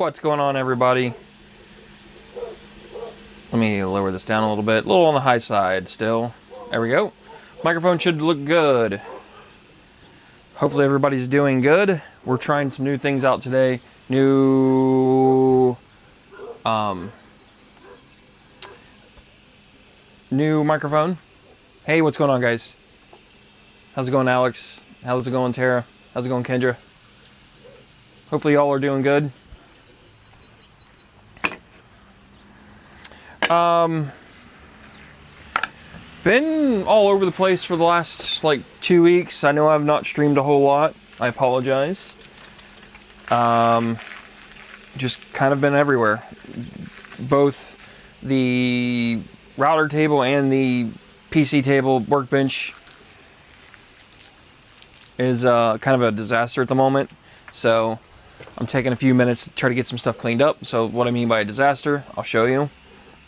What's going on, everybody? Let me lower this down a little bit. A little on the high side still. There we go. Microphone should look good. Hopefully everybody's doing good. We're trying some new things out today. New microphone. Hey, what's going on, guys? How's it going, Alex? How's it going, Tara? How's it going, Kendra? Hopefully y'all are doing good. Been all over the place for the last like 2 weeks. I know I've not streamed a whole lot. I apologize. Just kind of been everywhere. Both the router table and the PC table workbench is kind of a disaster at the moment. So I'm taking a few minutes to try to get some stuff cleaned up. So what I mean by a disaster, I'll show you.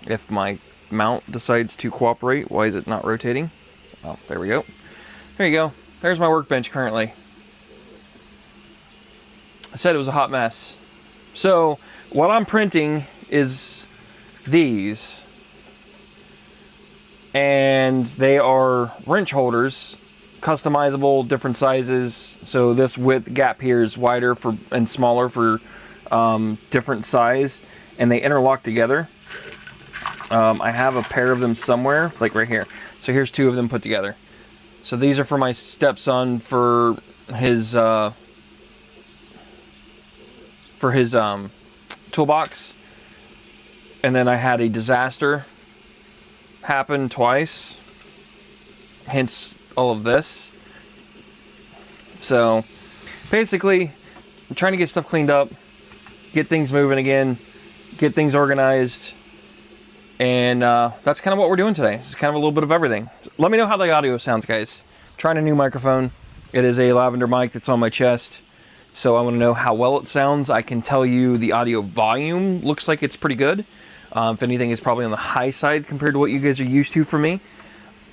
If my mount decides to cooperate, why is it not rotating? Oh, there we go. There you go. There's my workbench currently. I said it was a hot mess. So what I'm printing is these. And they are wrench holders, customizable, different sizes. So this width gap here is wider for and smaller for different size, and they interlock together. I have a pair of them somewhere, like right here. So here's two of them put together. So these are for my stepson for his toolbox. And then I had a disaster happen twice, hence all of this. So basically, I'm trying to get stuff cleaned up, get things moving again, get things organized. And that's kind of what we're doing today. It's kind of a little bit of everything. Let me know how the audio sounds, guys. Trying a new microphone. It is a lavender mic that's on my chest. So I want to know how well it sounds. I can tell you the audio volume looks like it's pretty good. If anything, it's probably on the high side compared to what you guys are used to from me.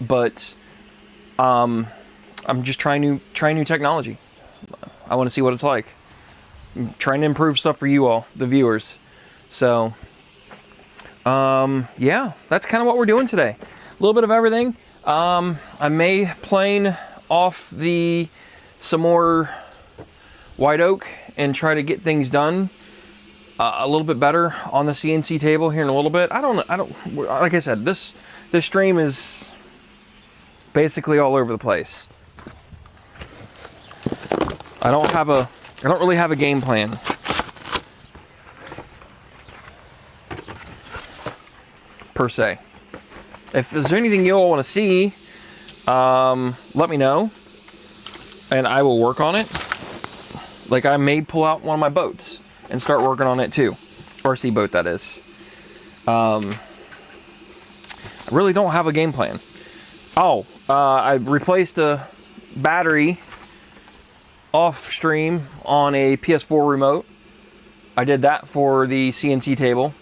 But I'm just trying new technology. I want to see what it's like. I'm trying to improve stuff for you all, the viewers. So yeah, that's kind of what we're doing today. A little bit of everything. I may plane off some more white oak and try to get things done a little bit better on the CNC table here in a little bit. I don't, like I said, this stream is basically all over the place. I don't really have a game plan. Per se. If there's anything you all want to see, let me know and I will work on it. Like, I may pull out one of my boats and start working on it too. RC boat, that is. I really don't have a game plan. Oh, I replaced a battery off stream on a PS4 remote. I did that for the CNC table,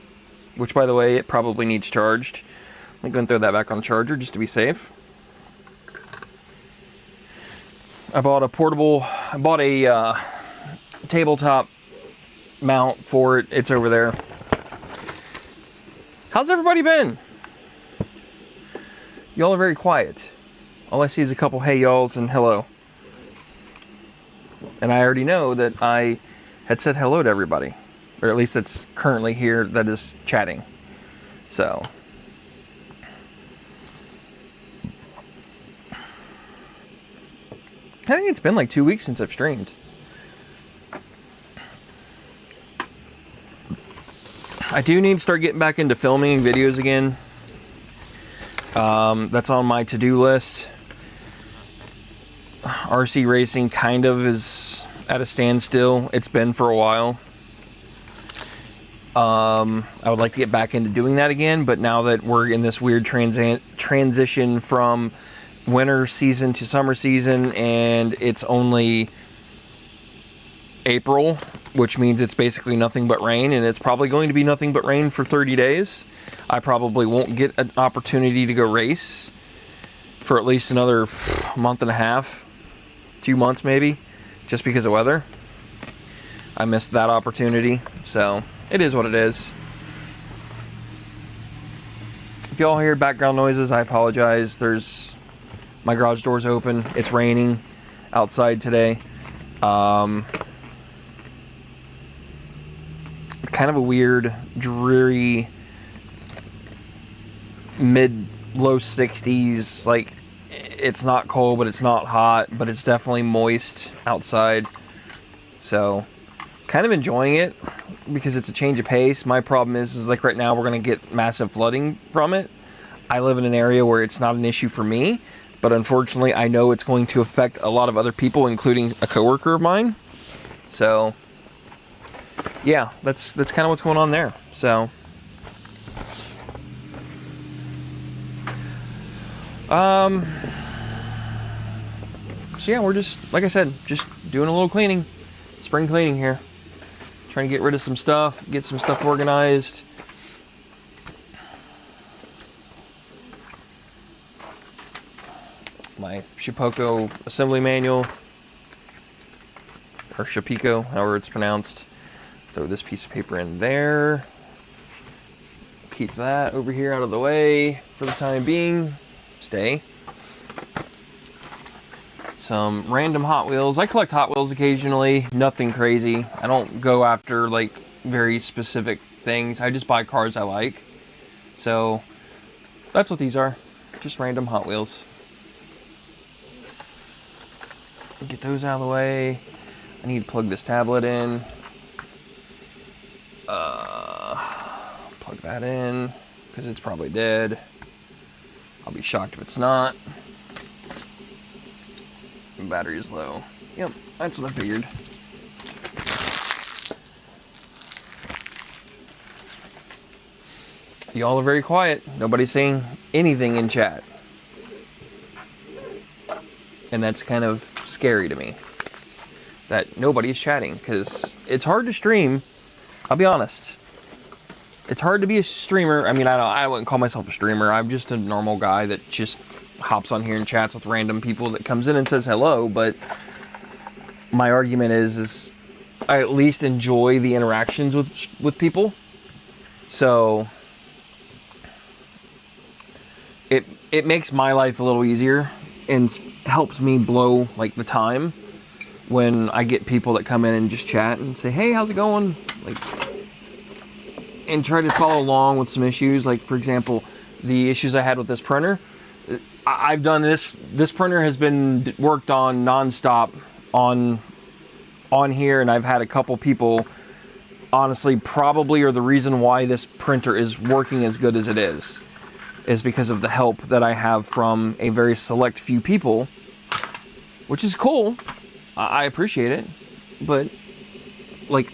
which, by the way, it probably needs charged. I'm going to throw that back on the charger just to be safe. I bought a tabletop mount for it. It's over there. How's everybody been? Y'all are very quiet. All I see is a couple hey y'alls and hello. And I already know that I had said hello to everybody. Or at least that's currently here that is chatting. So I think it's been like 2 weeks since I've streamed. I do need to start getting back into filming videos again. That's on my to-do list. RC racing kind of is at a standstill. It's been for a while. I would like to get back into doing that again, but now that we're in this weird transition from winter season to summer season, and it's only April, which means it's basically nothing but rain, and it's probably going to be nothing but rain for 30 days. I probably won't get an opportunity to go race for at least another month and a half, 2 months maybe, just because of weather. I missed that opportunity. So it is what it is. If y'all hear background noises, I apologize. My garage door's open. It's raining outside today. Kind of a weird, dreary, mid-low 60s. Like, it's not cold, but it's not hot, but it's definitely moist outside. So, kind of enjoying it because it's a change of pace. My problem is like right now we're going to get massive flooding from it. I live in an area where it's not an issue for me, but unfortunately I know it's going to affect a lot of other people, including a coworker of mine. So yeah, that's kind of what's going on there. So yeah, we're just, like I said, just doing a little cleaning, spring cleaning here. Trying to get rid of some stuff, get some stuff organized. My shepoko assembly manual, or shepoko, however it's pronounced. Throw this piece of paper in there. Keep that over here out of the way for the time being. Stay. Some random Hot Wheels. I collect Hot Wheels occasionally, nothing crazy. I don't go after like very specific things. I just buy cars I like. So that's what these are, just random Hot Wheels. Get those out of the way. I need to plug this tablet in. Plug that in because it's probably dead. I'll be shocked if it's not. Battery is low. Yep, that's what I figured. Y'all are very quiet. Nobody's saying anything in chat. And that's kind of scary to me. That nobody's chatting, because it's hard to stream. I'll be honest. It's hard to be a streamer. I mean, I wouldn't call myself a streamer. I'm just a normal guy that just hops on here and chats with random people that comes in and says hello, but my argument is I at least enjoy the interactions with people. So it makes my life a little easier and helps me blow like the time when I get people that come in and just chat and say, hey, how's it going? Like, and try to follow along with some issues. Like, for example, the issues I had with this printer. I've done this printer has been worked on nonstop on here, and I've had a couple people honestly probably are the reason why this printer is working as good as it is because of the help that I have from a very select few people, which is cool. I appreciate it, but like,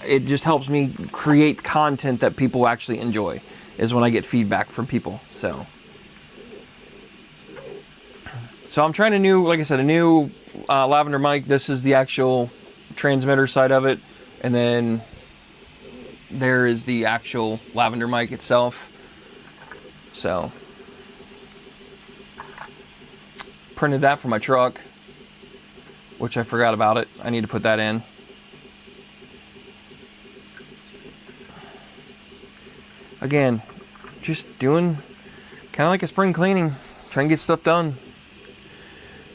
it just helps me create content that people actually enjoy is when I get feedback from people. So I'm trying a new lavender mic. This is the actual transmitter side of it. And then there is the actual lavender mic itself. So printed that for my truck, which I forgot about it. I need to put that in. Again, just doing kind of like a spring cleaning, trying to get stuff done.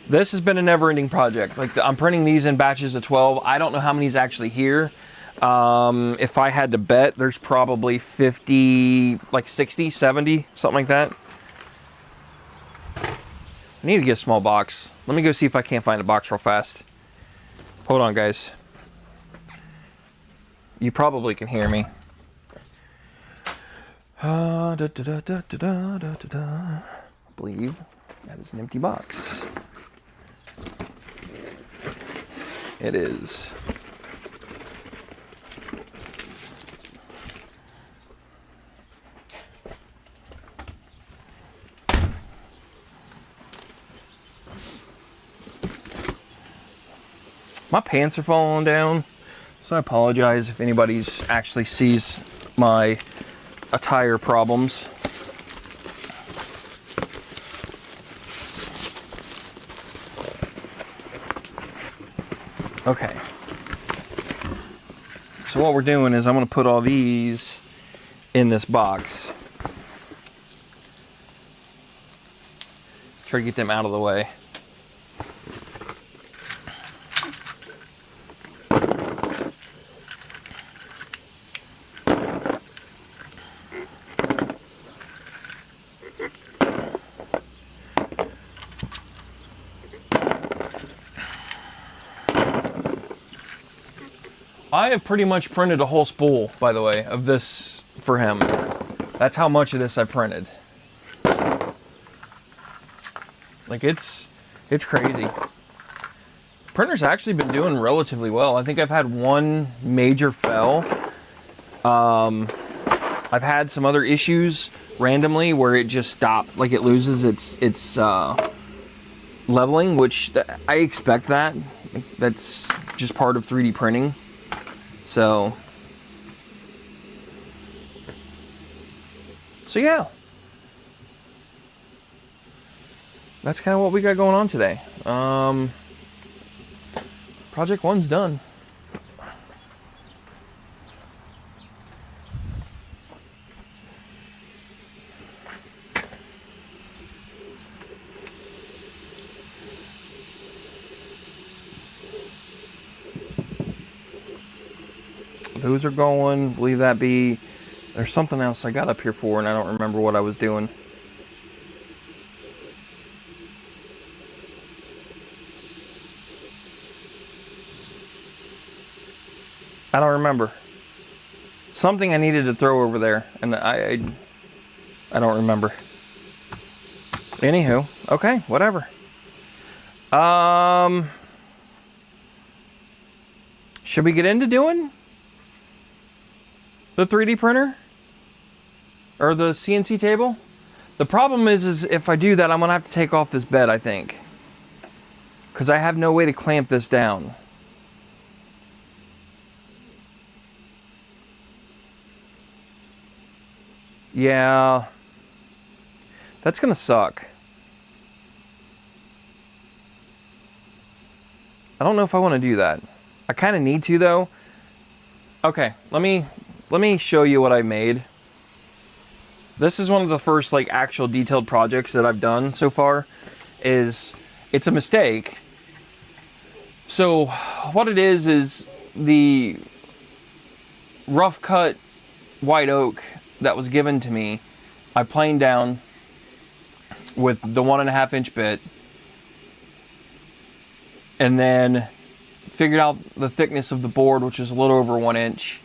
This has been a never-ending project. Like, I'm printing these in batches of 12. I don't know how many's actually here. If I had to bet, there's probably 50, like 60, 70, something like that. I need to get a small box. Let me go see if I can't find a box real fast. Hold on, guys. You probably can hear me. I believe that is an empty box. It is. My pants are falling down, so I apologize if anybody's actually sees my attire problems. Okay. so what we're doing is I'm going to put all these in this box. Try to get them out of the way. I have pretty much printed a whole spool, by the way, of this for him. That's how much of this I printed. Like, it's crazy. Printer's actually been doing relatively well. I think I've had one major fail. I've had some other issues randomly where it just stopped, like it loses its leveling, which I expect that. That's just part of 3D printing. So yeah, that's kind of what we got going on today. Project 1's done. Those are going, leave that be. There's something else I got up here for, and I don't remember what I was doing. I don't remember. Something I needed to throw over there, and I don't remember. Anywho, okay, whatever. Should we get into doing the 3D printer? Or the CNC table? The problem is if I do that, I'm going to have to take off this bed, I think. Because I have no way to clamp this down. Yeah. That's going to suck. I don't know if I want to do that. I kind of need to, though. Okay, let me show you what I made. This is one of the first like actual detailed projects that I've done so far. It's a mistake. So what it is the rough cut white oak that was given to me, I planed down with the 1.5 inch bit, and then figured out the thickness of the board, which is a little over 1 inch.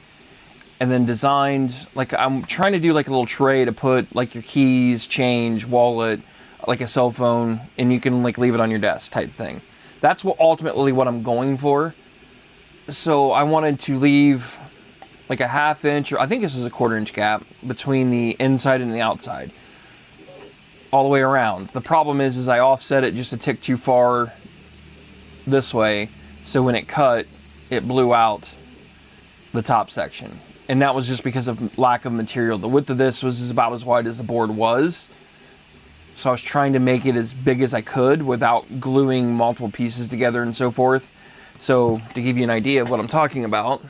And then designed, like I'm trying to do like a little tray to put like your keys, change, wallet, like a cell phone, and you can like leave it on your desk type thing. That's ultimately what I'm going for. So I wanted to leave like a 1/2 inch, or I think this is a 1/4 inch gap between the inside and the outside, all the way around. The problem is I offset it just a tick too far this way, so when it cut, it blew out the top section. And that was just because of lack of material. The width of this was about as wide as the board was. So I was trying to make it as big as I could without gluing multiple pieces together and so forth. So to give you an idea of what I'm talking about,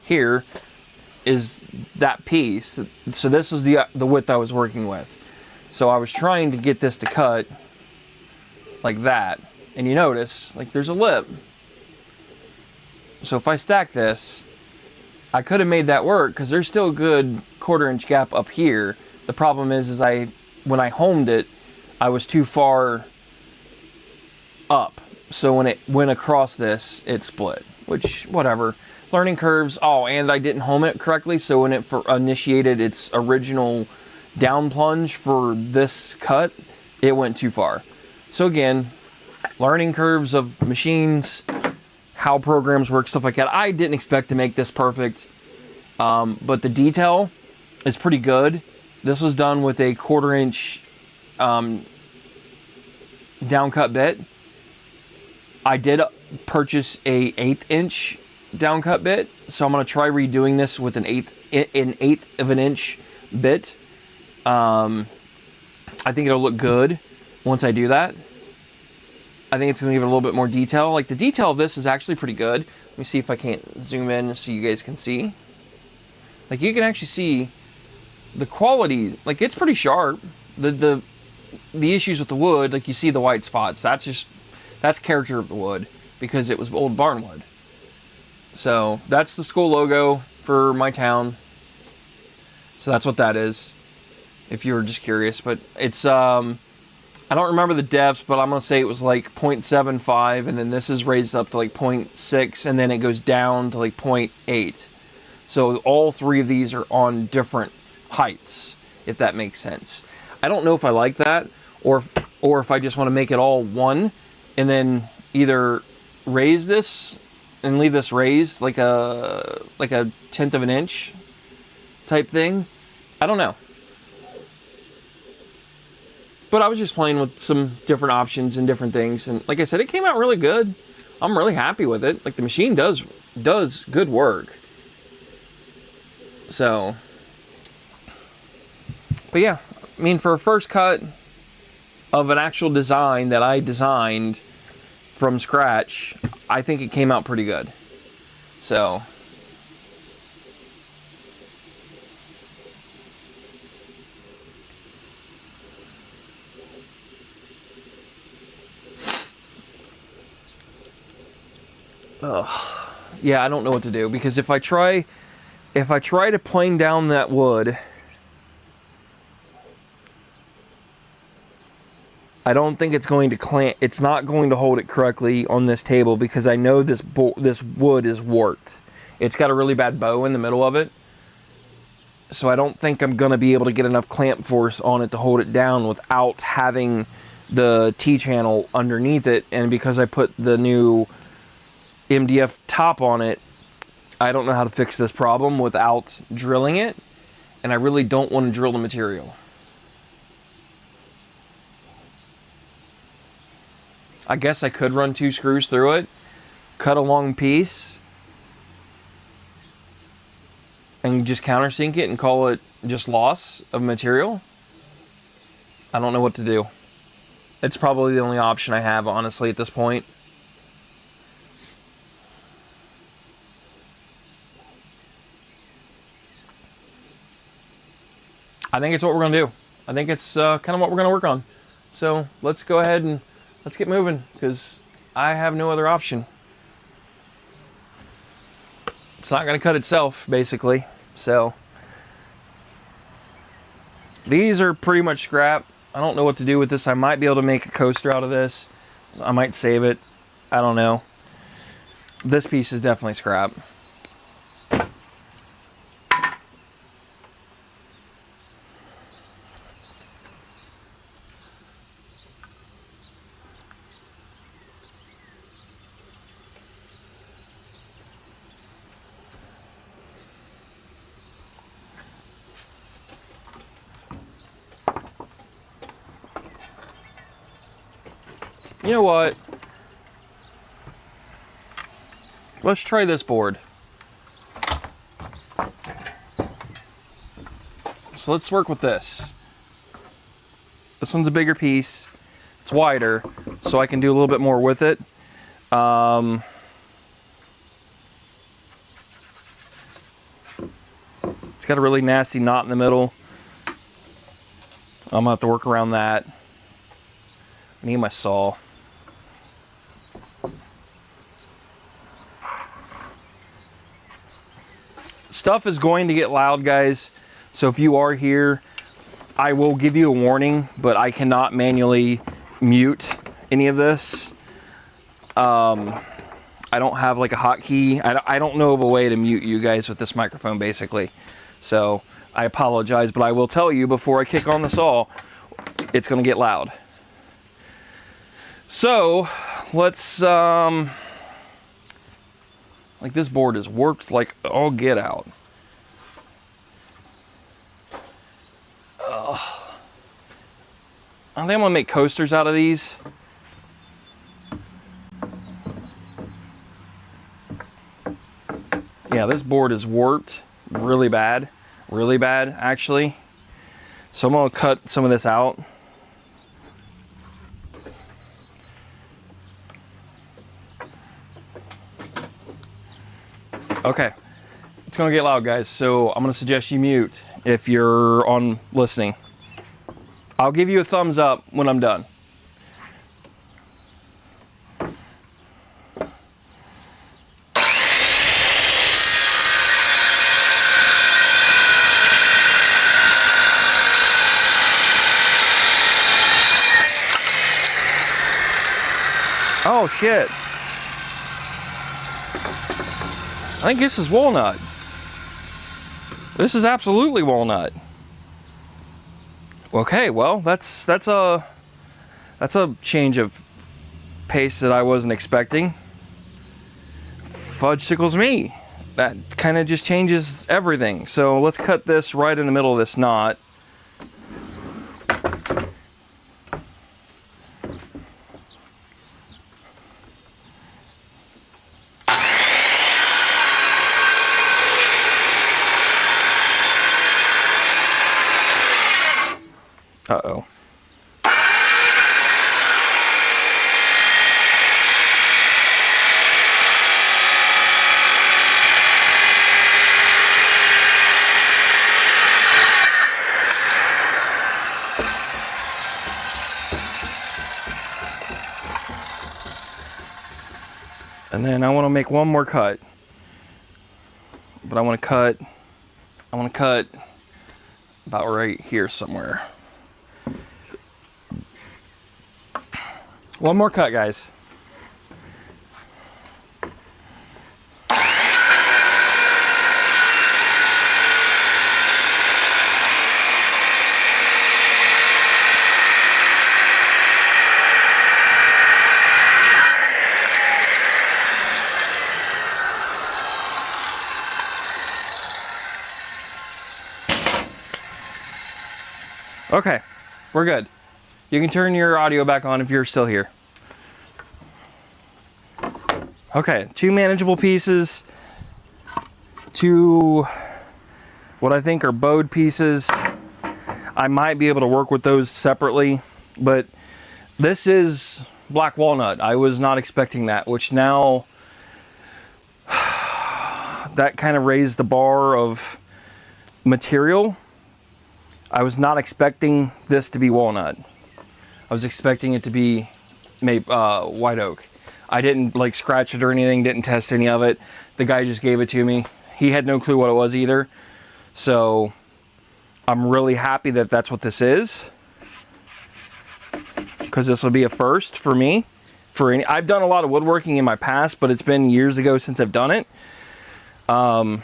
here is that piece. So this is the width I was working with. So I was trying to get this to cut like that. And you notice, like there's a lip. So if I stack this, I could have made that work because there's still a good 1/4 inch gap up here. The problem is when I homed it, I was too far up. So when it went across this, it split, which whatever. Learning curves. Oh, and I didn't home it correctly. So when it initiated its original down plunge for this cut, it went too far. So again, learning curves of machines, how programs work, stuff like that. I didn't expect to make this perfect, but the detail is pretty good. This was done with a 1/4 inch down cut bit. I did purchase a 1/8 inch down cut bit, so I'm going to try redoing this with an eighth of an inch bit. I think it'll look good once I do that. I think it's going to give it a little bit more detail. Like the detail of this is actually pretty good. Let me see if I can't zoom in so you guys can see. Like, you can actually see the quality. Like, it's pretty sharp. The issues with the wood, like you see the white spots. That's character of the wood because it was old barn wood. So that's the school logo for my town. So that's what that is, if you were just curious. But it's I don't remember the depths, but I'm gonna say it was like 0.75, and then this is raised up to like 0.6, and then it goes down to like 0.8. So all three of these are on different heights, if that makes sense. I don't know if I like that, or if I just want to make it all one, and then either raise this and leave this raised like a 1/10 of an inch type thing. I don't know. But I was just playing with some different options and different things, and like I said, it came out really good. I'm really happy with it. Like, the machine does good work. So, but yeah, I mean, for a first cut of an actual design that I designed from scratch, I think it came out pretty good. So, yeah, I don't know what to do, because if I try to plane down that wood, I don't think it's going to clamp. It's not going to hold it correctly on this table, because I know this wood is warped. It's got a really bad bow in the middle of it. So I don't think I'm going to be able to get enough clamp force on it to hold it down without having the T-channel underneath it. And because I put the new MDF top on it, I don't know how to fix this problem without drilling it. And I really don't want to drill the material. I guess I could run 2 screws through it, cut a long piece, and just countersink it and call it just loss of material. I don't know what to do. It's probably the only option I have, honestly, at this point. I think it's what we're going to do. I think it's kind of what we're going to work on. So let's go ahead and let's get moving, because I have no other option. It's not going to cut itself, basically. So these are pretty much scrap. I don't know what to do with this. I might be able to make a coaster out of this. I might save it. I don't know. This piece is definitely scrap. You know what? Let's try this board. So let's work with this. This one's a bigger piece. It's wider, so I can do a little bit more with it. It's got a really nasty knot in the middle. I'm gonna have to work around that. I need my saw. Stuff is going to get loud, guys. So if you are here, I will give you a warning, but I cannot manually mute any of this. I don't have like a hotkey. I don't know of a way to mute you guys with this microphone, basically. So I apologize, but I will tell you before I kick on the saw, it's going to get loud. So let's like, this board is warped like all get out. I think I'm gonna make coasters out of these. Yeah, this board is warped really bad actually. So I'm gonna cut some of this out. Okay, it's gonna get loud, guys, so I'm gonna suggest you mute if you're on listening. I'll give you a thumbs up when I'm done. Oh shit. I think this is walnut. This is absolutely walnut. Okay, well, that's a change of pace that I wasn't expecting. Fudge-sicles me. That kind of just changes everything. So let's cut this right in the middle of this knot. Uh-oh. And then I want to make one more cut. But I want to cut about right here somewhere. One more cut, guys. Okay, we're good. You can turn your audio back on if you're still here. Okay, 2 manageable pieces, 2 what I think are bowed pieces. I might be able to work with those separately, but this is black walnut. I was not expecting that, which now that kind of raised the bar of material. I was not expecting this to be walnut. I was expecting it to be white oak. I didn't like scratch it or anything, didn't test any of it. The guy just gave it to me. He had no clue what it was either. So I'm really happy that that's what this is, because this will be a first for me. I've done a lot of woodworking in my past, but it's been years ago since I've done it. I'm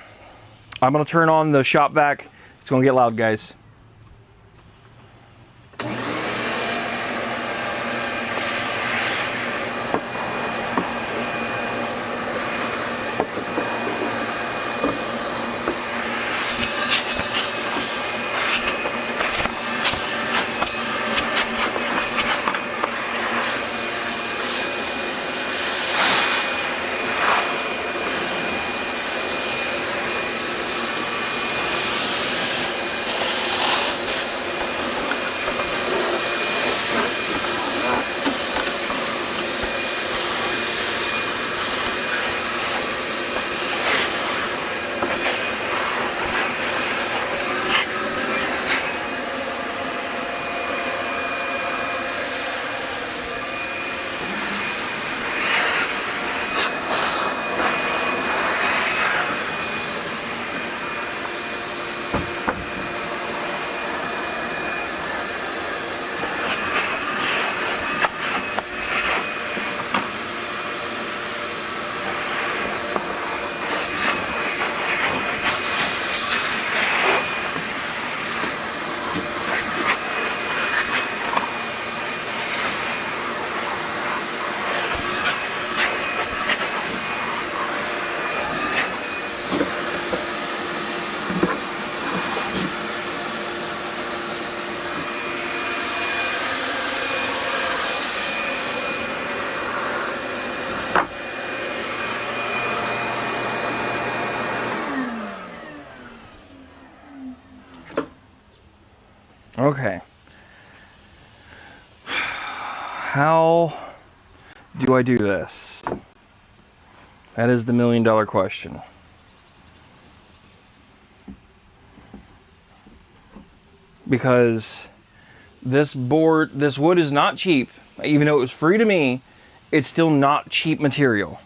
gonna turn on the shop vac. It's gonna get loud, guys. Okay. How do I do this? That is the $1,000,000 question. because this wood is not cheap. Even though it was free to me, it's still not cheap material.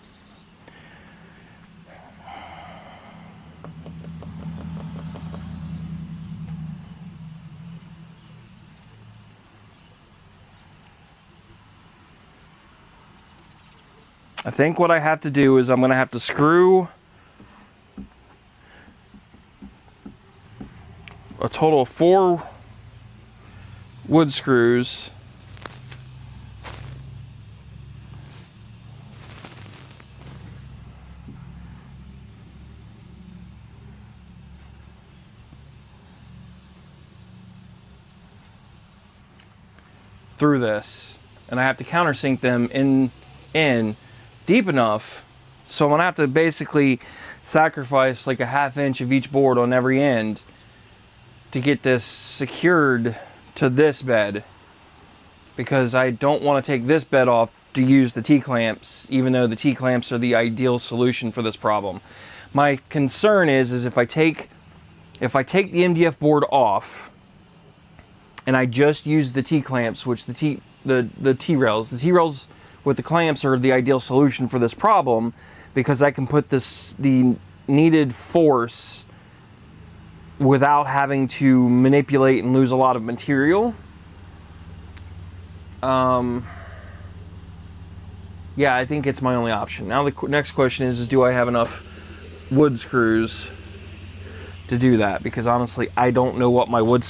I think what I have to do is I'm going to have to screw a total of 4 wood screws through this, and I have to countersink them in deep enough, so I'm gonna have to basically sacrifice like a 1/2 inch of each board on every end to get this secured to this bed, because I don't want to take this bed off to use the T-clamps, even though the T-clamps are the ideal solution for this problem. My concern is if I take the MDF board off and I just use the T-clamps, which the T-rails with the clamps are the ideal solution for this problem, because I can put the needed force without having to manipulate and lose a lot of material. Yeah, I think it's my only option. Now the next question is do I have enough wood screws to do that? Because honestly, I don't know what my wood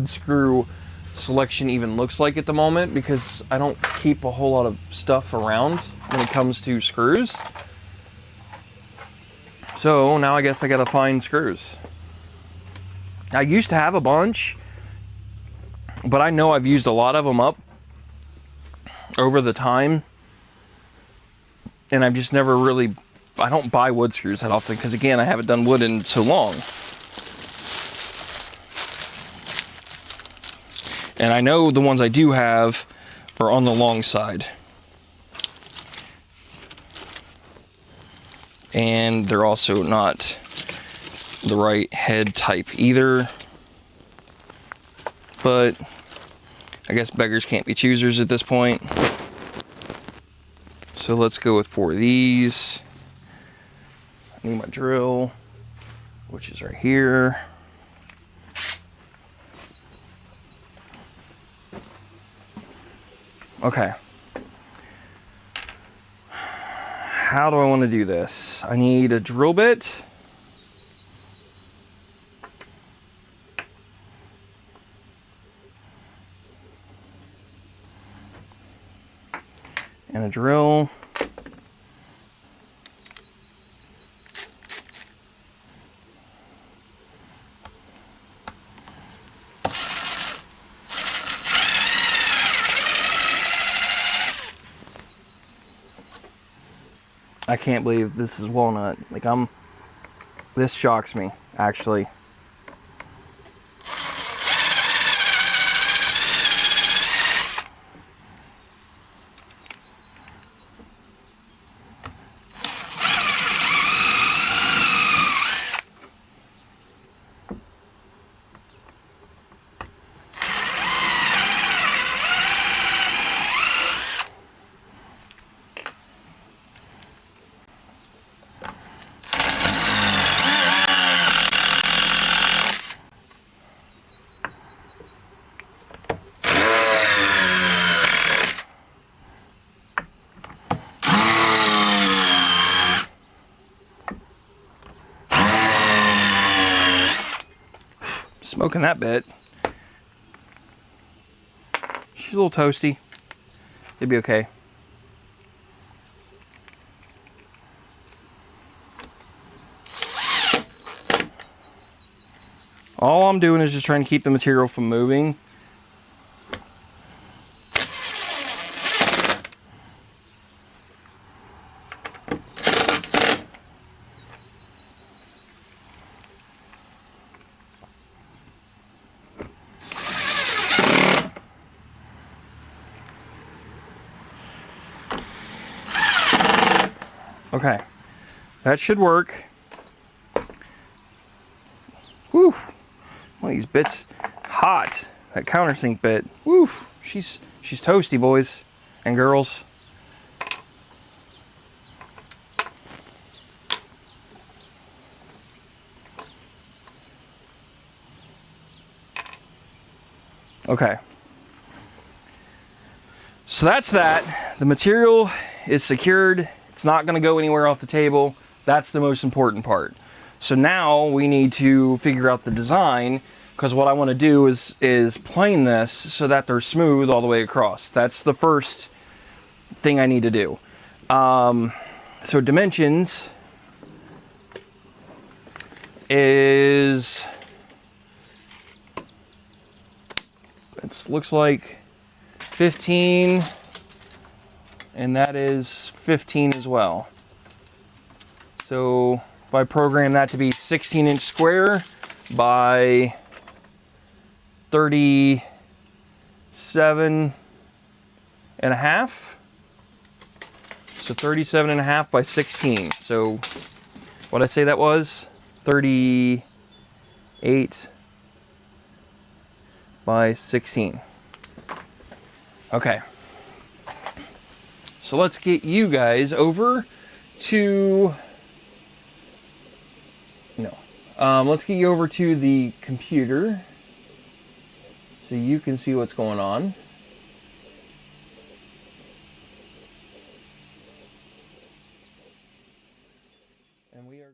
screw selection even looks like at the moment, because I don't keep a whole lot of stuff around when it comes to screws. So now I guess I gotta find screws. I used to have a bunch, but I know I've used a lot of them up over the time, and I've just never really, I don't buy wood screws that often, because again, I haven't done wood in so long. And I know the ones I do have are on the long side. And they're also not the right head type either. But I guess beggars can't be choosers at this point. So let's go with 4 of these. I need my drill, which is right here. Okay. How do I want to do this? I need a drill bit. And a drill. I can't believe this is walnut. Like this shocks me, actually. Smoking that bit. She's a little toasty. It'd be okay. All I'm doing is just trying to keep the material from moving. Okay, that should work. Whew, one of these bits hot. That countersink bit. Woo! She's toasty, boys and girls. Okay. So that's that. The material is secured. It's not going to go anywhere off the table. That's the most important part. So now we need to figure out the design, because what I want to do is plane this so that they're smooth all the way across. That's the first thing I need to do. So dimensions is, it looks like 15, and that is 15 as well. So if I program that to be 16-inch square by 37 and a half. So 37 and a half by 16. So what'd I say that was? 38 by 16. Okay. So let's get you guys over to, let's get you over to the computer so you can see what's going on. And we are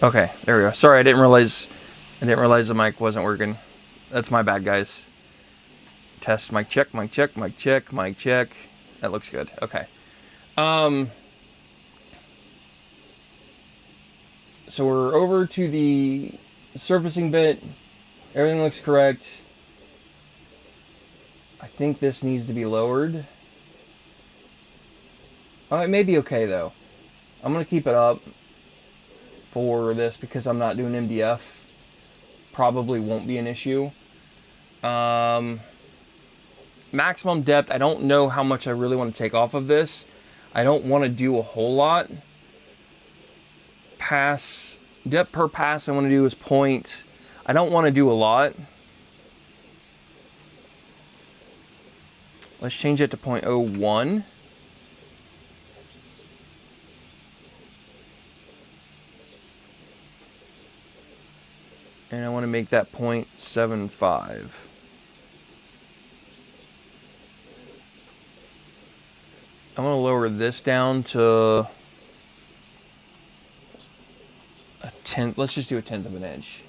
okay, there we go. Sorry, I didn't realize the mic wasn't working. That's my bad, guys. Test, mic check, mic check, mic check, mic check. That looks good. Okay. So we're over to the surfacing bit. Everything looks correct. I think this needs to be lowered. Oh, it may be okay though. I'm gonna keep it up for this because I'm not doing MDF. Probably won't be an issue. Maximum depth, I don't know how much I really want to take off of this. I don't want to do a whole lot past Depth per pass I want to do is point. I don't want to do a lot. Let's change it to 0.01. And I want to make that 0.75. I'm going to lower this down to a tenth. Let's just do a tenth of an inch.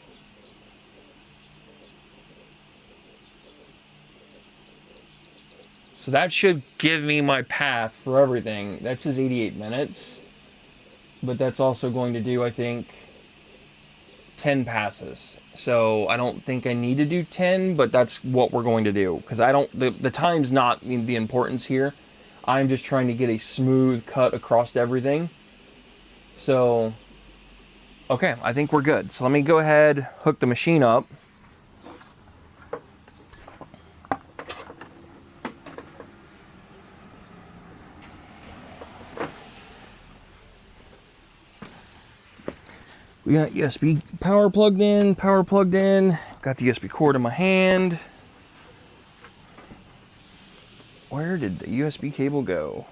So that should give me my path for everything. That says 88 minutes. But that's also going to do, I think, 10 passes. So I don't think I need to do 10, but that's what we're going to do. Because the time's not the importance here. I'm just trying to get a smooth cut across everything. So, okay, I think we're good. So let me go ahead, hook the machine up. We got USB power plugged in, Got the USB cord in my hand. Where did the USB cable go?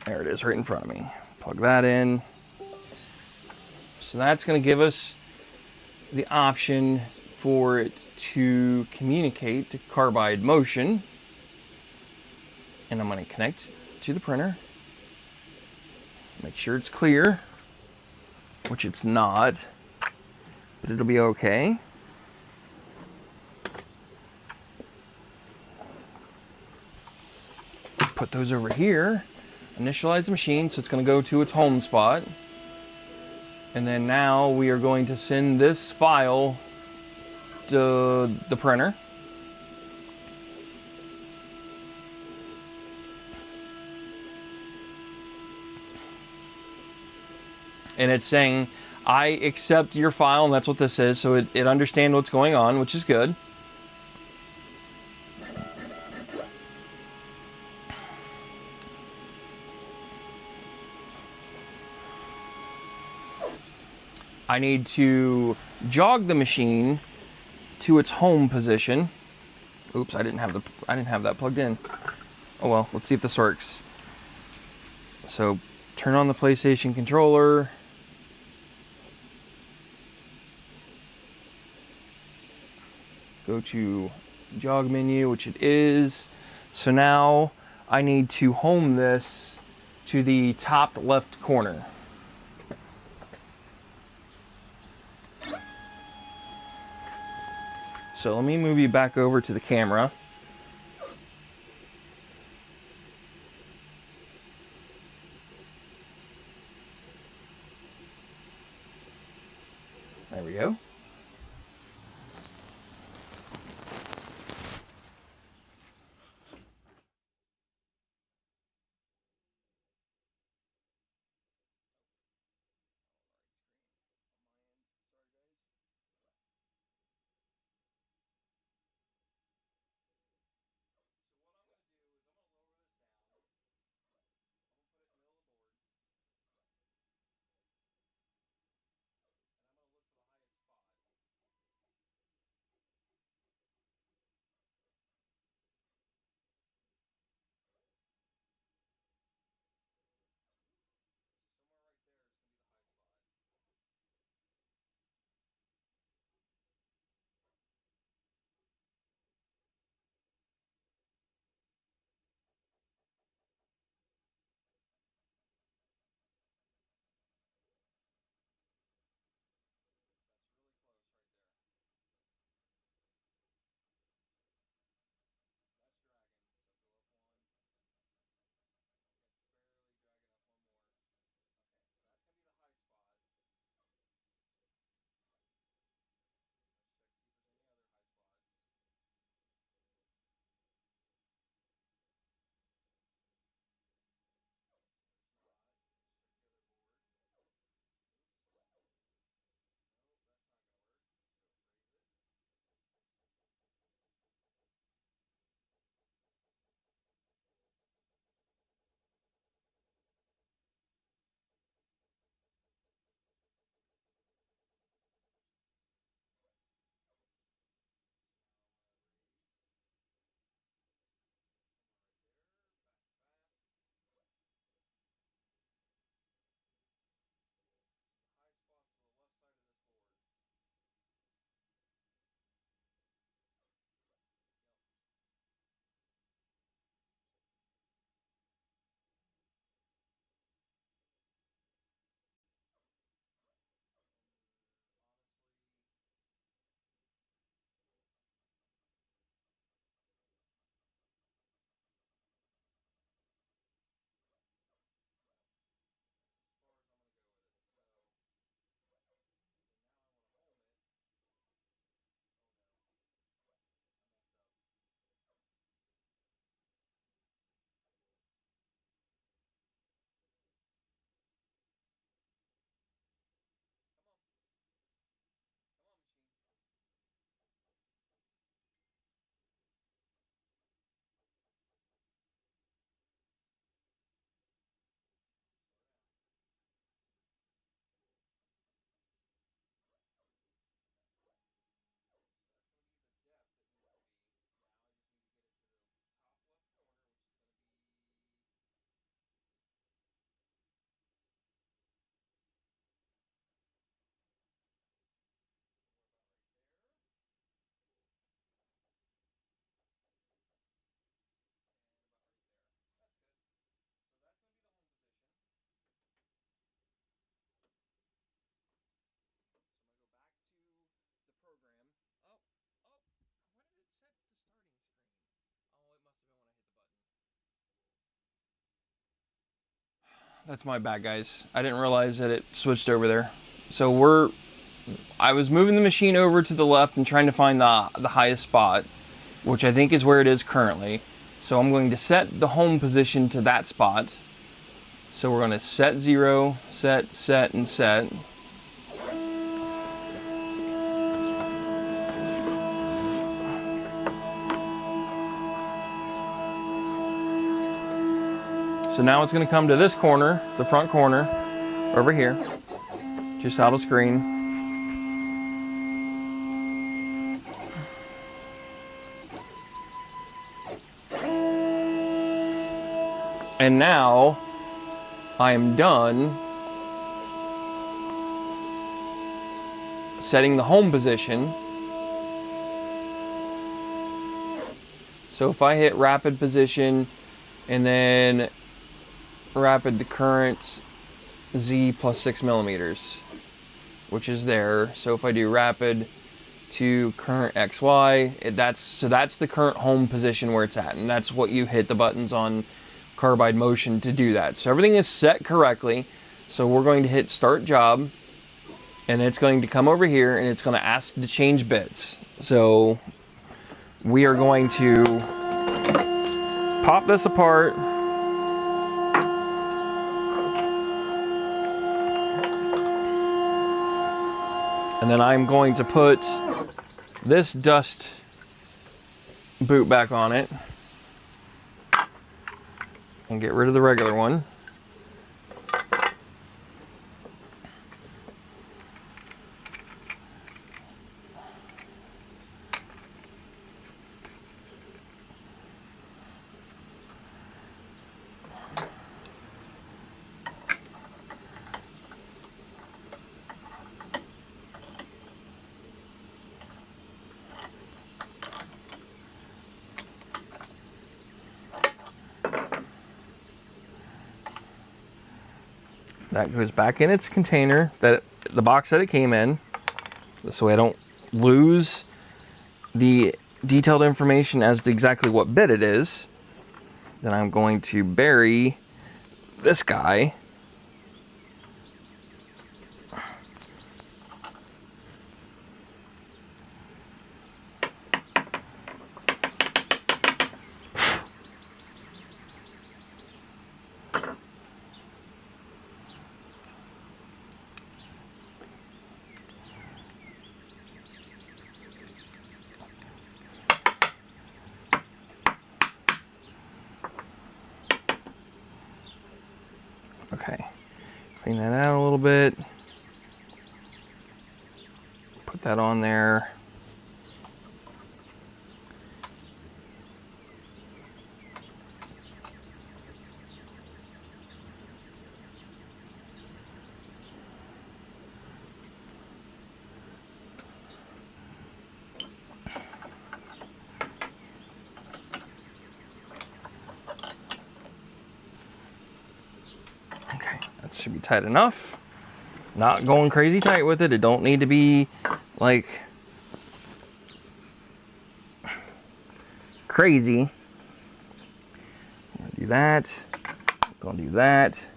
There it is, right in front of me. Plug that in. So that's going to give us the option for it to communicate to carbide motion. And I'm going to connect to the printer. Make sure it's clear, which it's not, but it'll be okay. Put those over here. Initialize the machine, so it's going to go to its home spot. And then now we are going to send this file to the printer. And it's saying, I accept your file, and that's what this is. So it understands what's going on, which is good. I need to jog the machine to its home position. Oops, I didn't have that plugged in. Oh well, let's see if this works. So turn on the PlayStation controller. Go to jog menu, which it is. So now I need to home this to the top left corner. So let me move you back over to the camera. There we go. That's my bad, guys. I didn't realize that it switched over there. So I was moving the machine over to the left and trying to find the highest spot, which I think is where it is currently. So I'm going to set the home position to that spot. So we're going to set 0, set, set, and set. So now it's going to come to this corner, the front corner, over here, just out of screen. And now I am done setting the home position. So if I hit rapid position and then rapid to current Z plus 6 millimeters, which is there. So if I do rapid to current XY, that's the current home position where it's at, and that's what you hit the buttons on carbide motion to do that. So everything is set correctly. So we're going to hit start job, and it's going to come over here and it's going to ask to change bits. So we are going to pop this apart. And then I'm going to put this dust boot back on it and get rid of the regular one. That goes back in its container, the box that it came in, this way I don't lose the detailed information as to exactly what bit it is. Then I'm going to bury this guy. Okay, clean that out a little bit. Put that on there. That should be tight enough. Not going crazy tight with it. It don't need to be like crazy. I'm gonna do that. I'm gonna do that.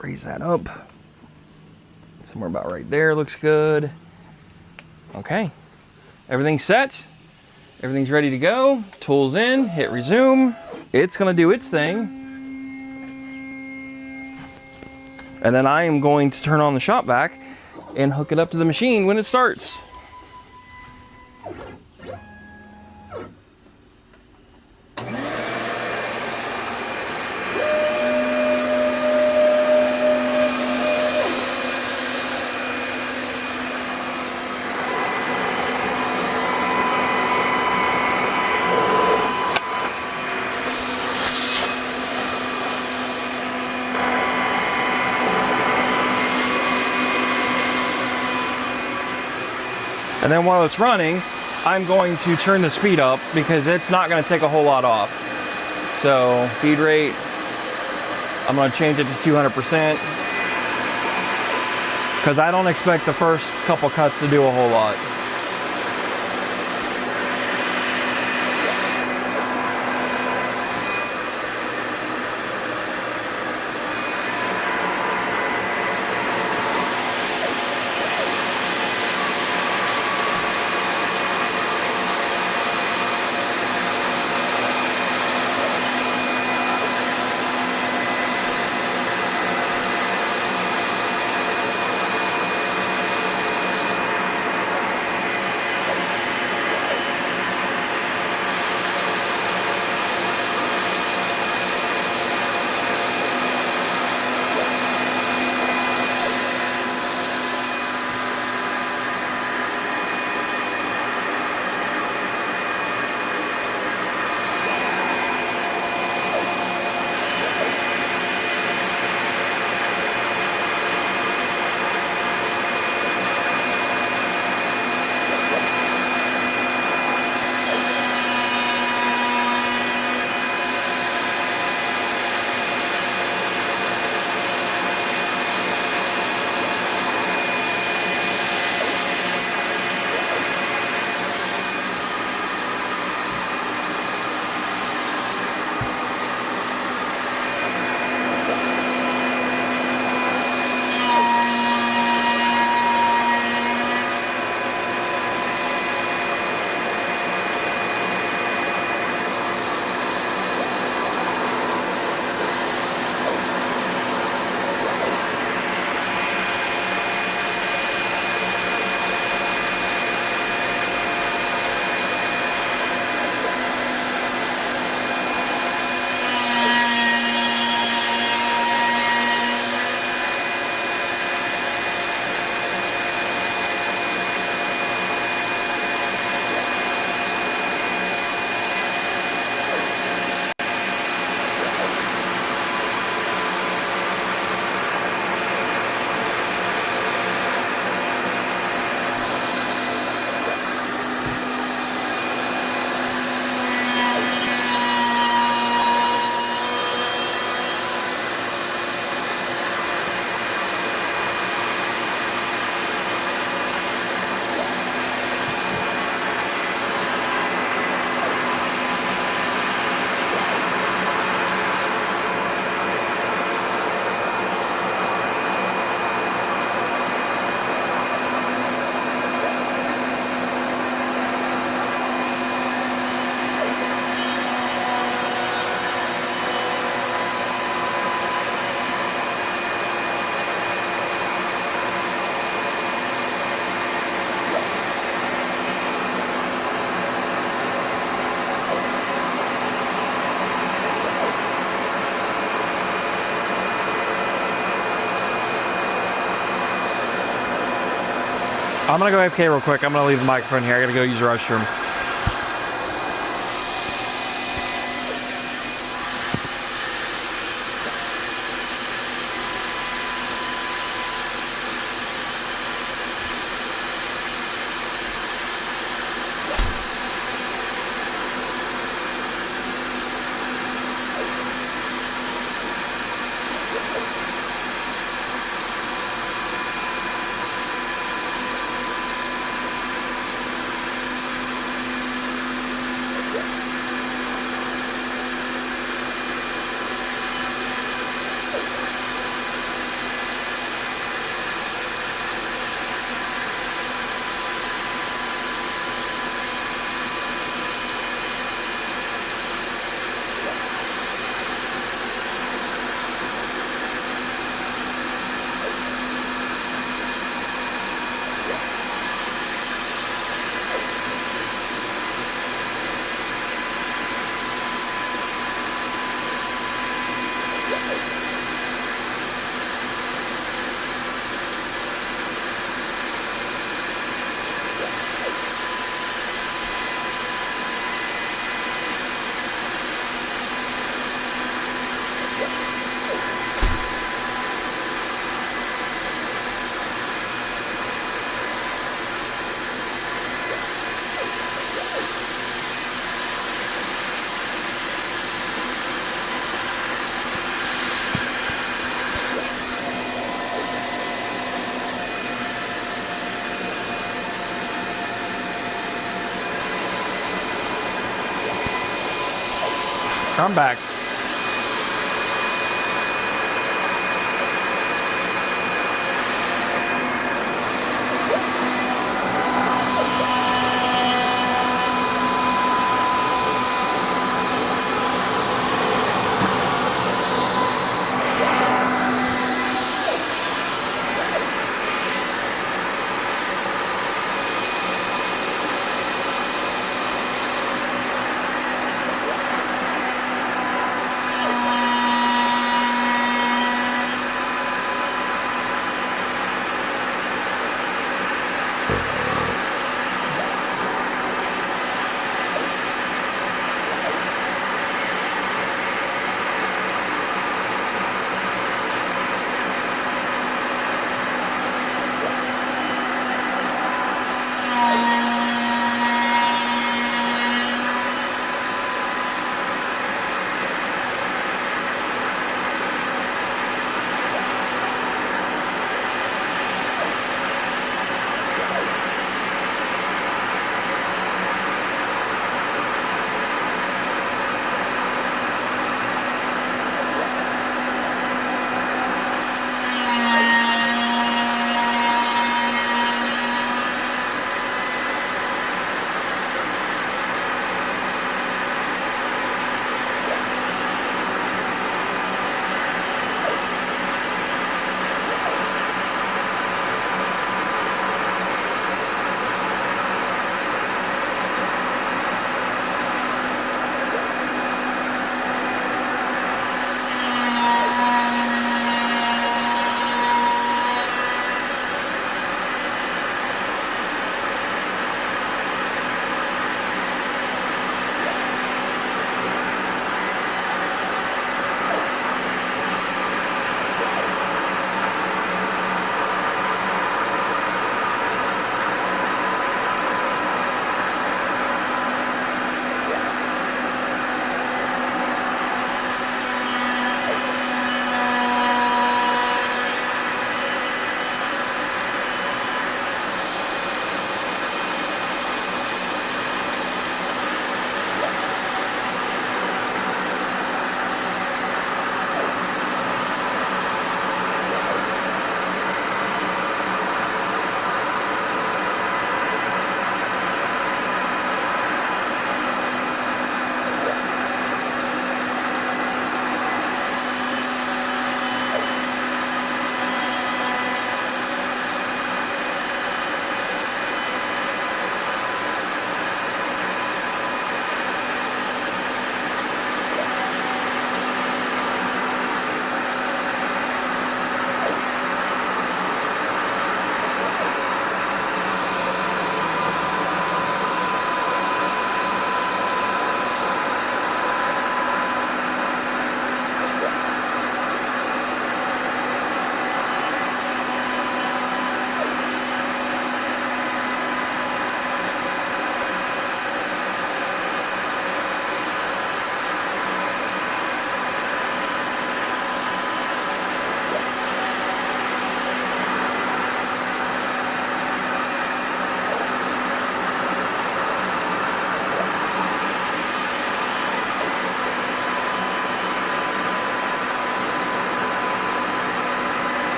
Raise that up. Somewhere about right there looks good. Okay. Everything's set. Everything's ready to go. Tools in, hit resume. It's gonna do its thing. And then I am going to turn on the shop vac and hook it up to the machine when it starts. And then while it's running, I'm going to turn the speed up because it's not going to take a whole lot off. So feed rate, I'm going to change it to 200% because I don't expect the first couple cuts to do a whole lot. I'm gonna go AFK real quick. I'm gonna leave the microphone here. I gotta go use the restroom. I'm back.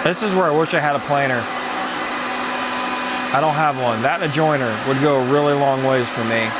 This is where I wish I had a planer. I don't have one. That and a joiner would go a really long ways for me.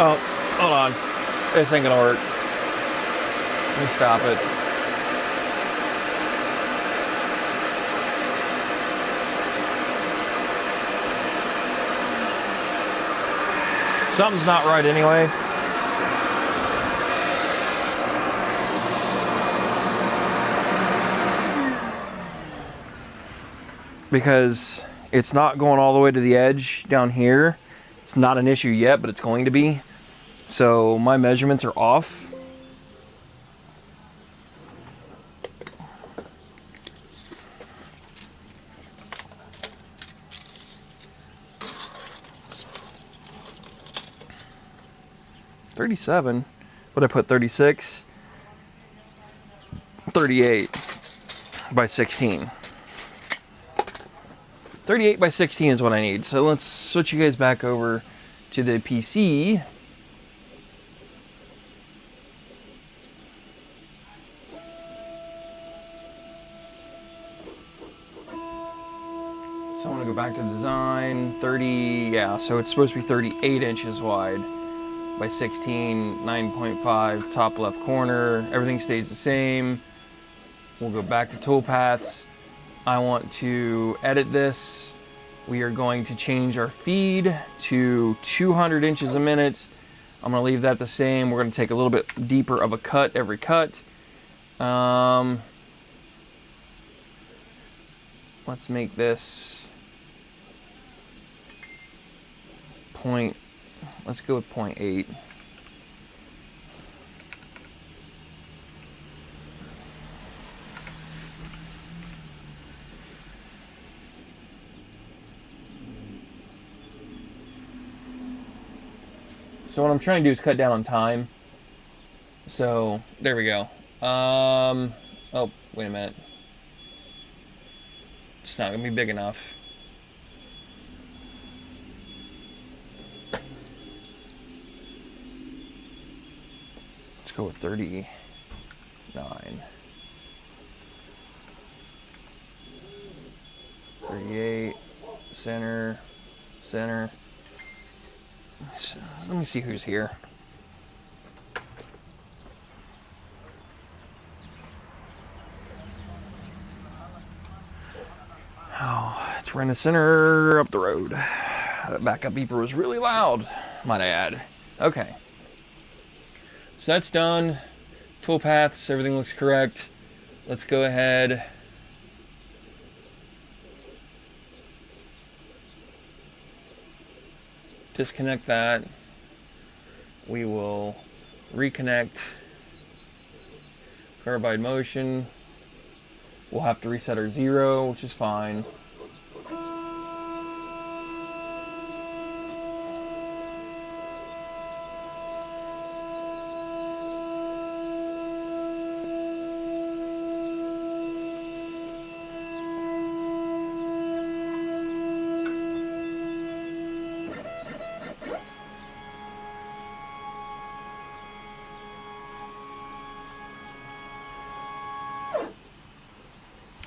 Oh, hold on. This ain't gonna work. Let me stop it. Something's not right anyway. Because it's not going all the way to the edge down here. It's not an issue yet, but it's going to be. So my measurements are off. $37. What I put 36? 38 by 16. 38 by 16 is what I need. So let's switch you guys back over to the PC. So I'm gonna go back to design. 30, yeah, so it's supposed to be 38 inches wide by 16, 9.5 top left corner. Everything stays the same. We'll go back to toolpaths. I want to edit this. We are going to change our feed to 200 inches a minute. I'm gonna leave that the same. We're gonna take a little bit deeper of a cut every cut. Let's make this point. Let's go with 0.8. So what I'm trying to do is cut down on time. So there we go. Oh, wait a minute. It's not gonna be big enough. Let's go with 39. 38, center. So, let me see who's here. Oh, it's right in the center up the road. That backup beeper was really loud, might I add. Okay. So that's done. Toolpaths, everything looks correct. Let's go ahead. Disconnect that. We will reconnect. Carbide motion. We'll have to reset our 0, which is fine.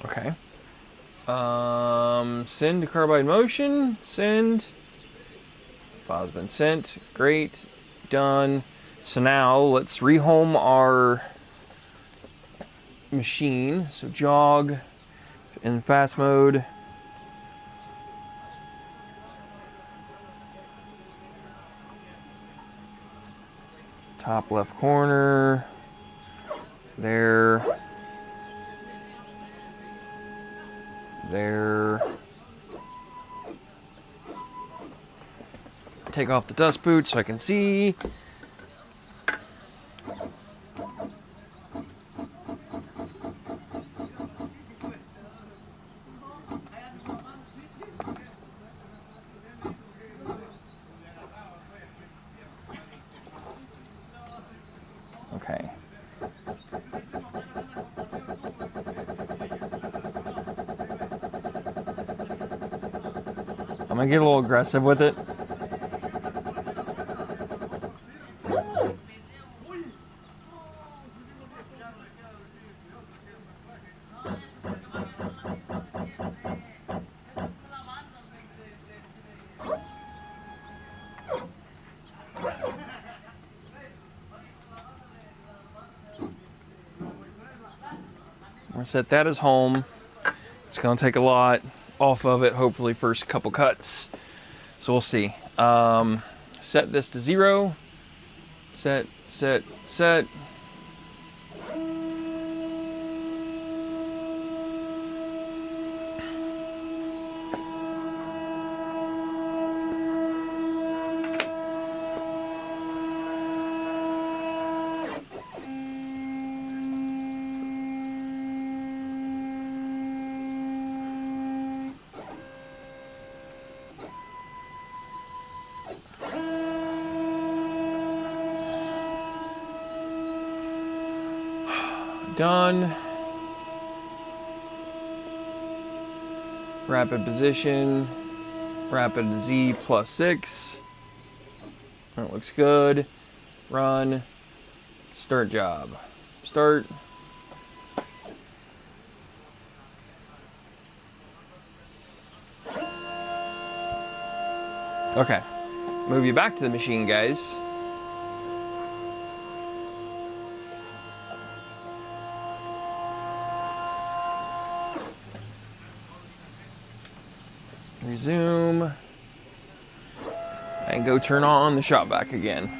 Okay. Send to carbide motion. Send. File's been sent. Great. Done. So now let's rehome our machine. So jog in fast mode. Top left corner. There. There. Take off the dust boot so I can see. Okay. I'm gonna get a little aggressive with it. set that as home. It's gonna take a lot off of it, hopefully first couple cuts. So we'll see. Set this to 0. Set. Done. Rapid position. Rapid Z +6. That looks good. Run. Start job. Start. Okay. Move you back to the machine, guys. Resume. And go turn on the shop vac again.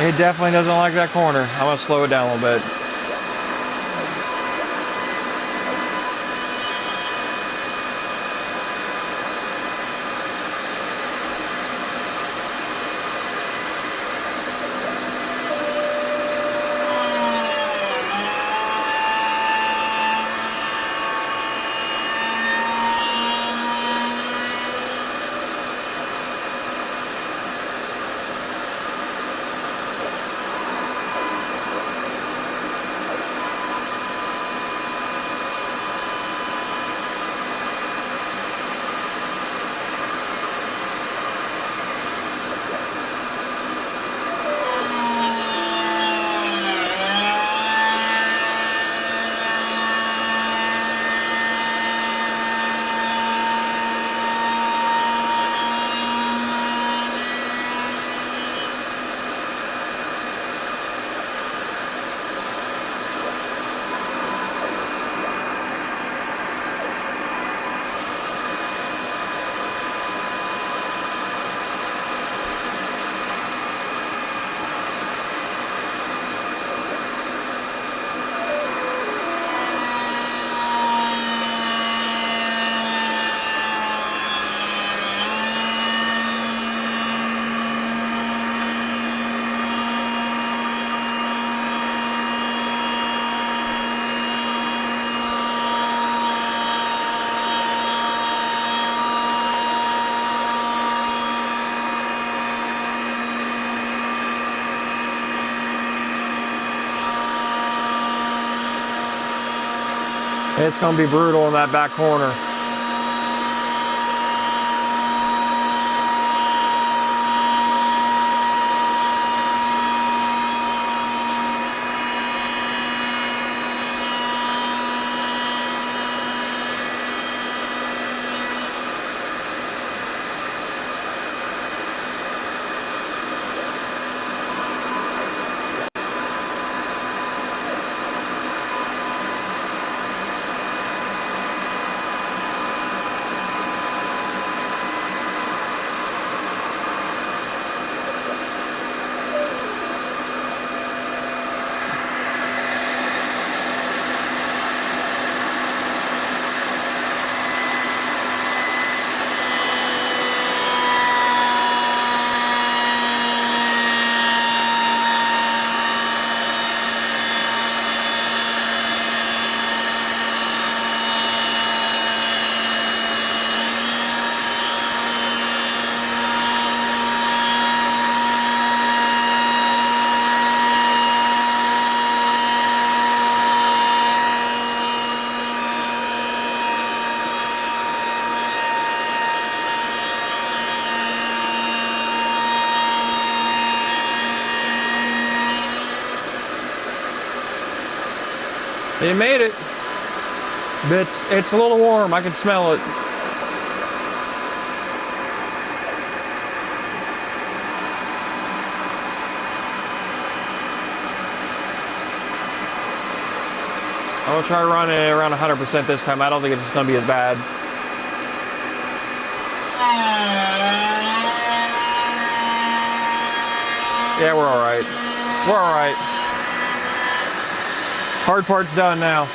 It definitely doesn't like that corner. I'm gonna slow it down a little bit. It's going to be brutal in that back corner. You made it. It's a little warm. I can smell it. I'm gonna try running it around 100% this time. I don't think it's gonna be as bad. Yeah, we're all right. We're all right. Hard part's done now.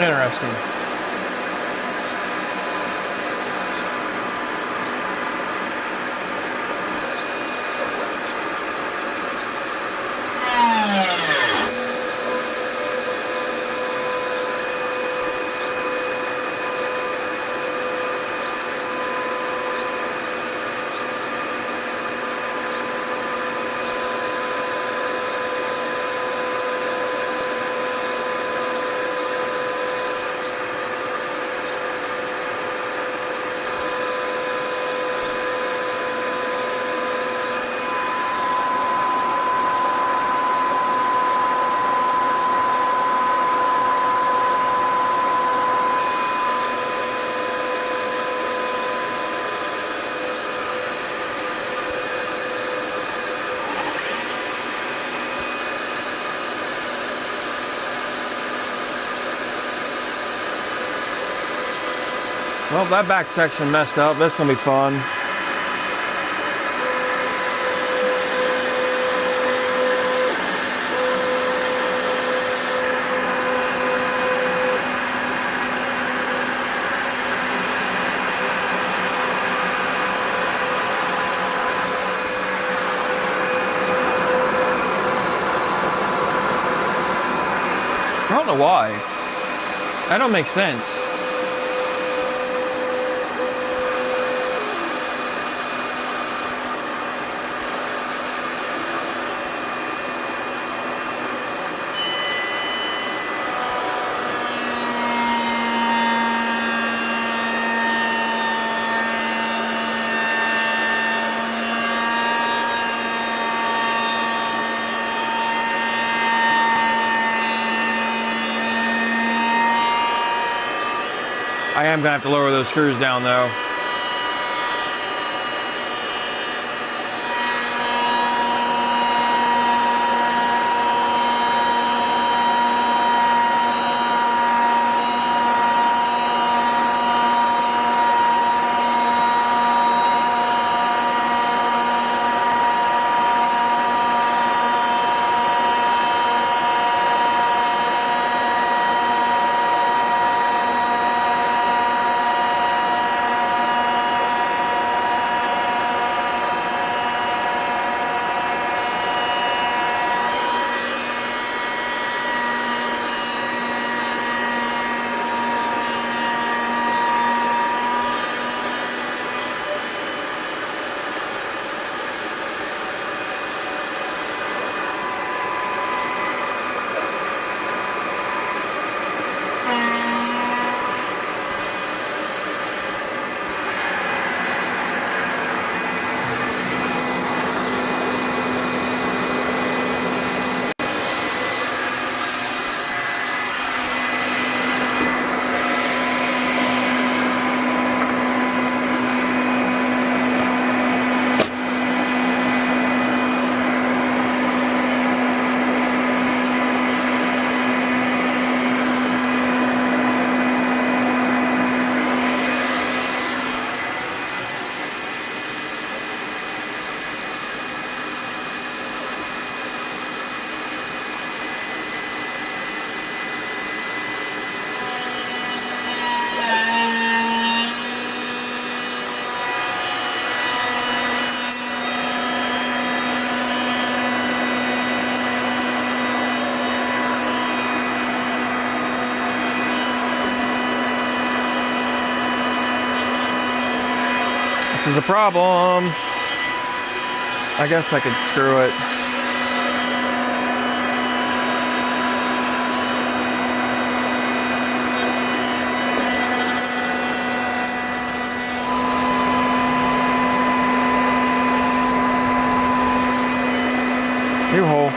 Interesting. Well, that back section messed up. That's gonna be fun. I don't know why. That don't make sense. I am gonna have to lower those screws down though. This is a problem. I guess I could screw it. New hole.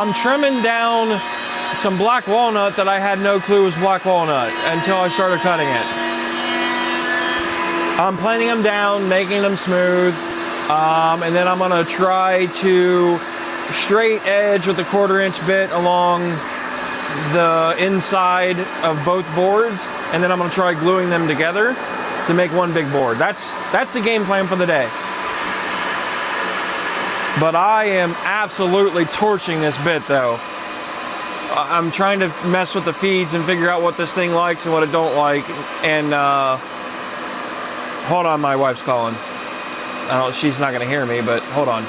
I'm trimming down some black walnut that I had no clue was black walnut until I started cutting it. I'm planing them down, making them smooth, and then I'm gonna try to straight edge with a 1/4 inch bit along the inside of both boards, and then I'm gonna try gluing them together to make one big board. That's the game plan for the day. But I am absolutely torching this bit though. I'm trying to mess with the feeds and figure out what this thing likes and what it don't like. And hold on, my wife's calling. She's not gonna hear me, but hold on.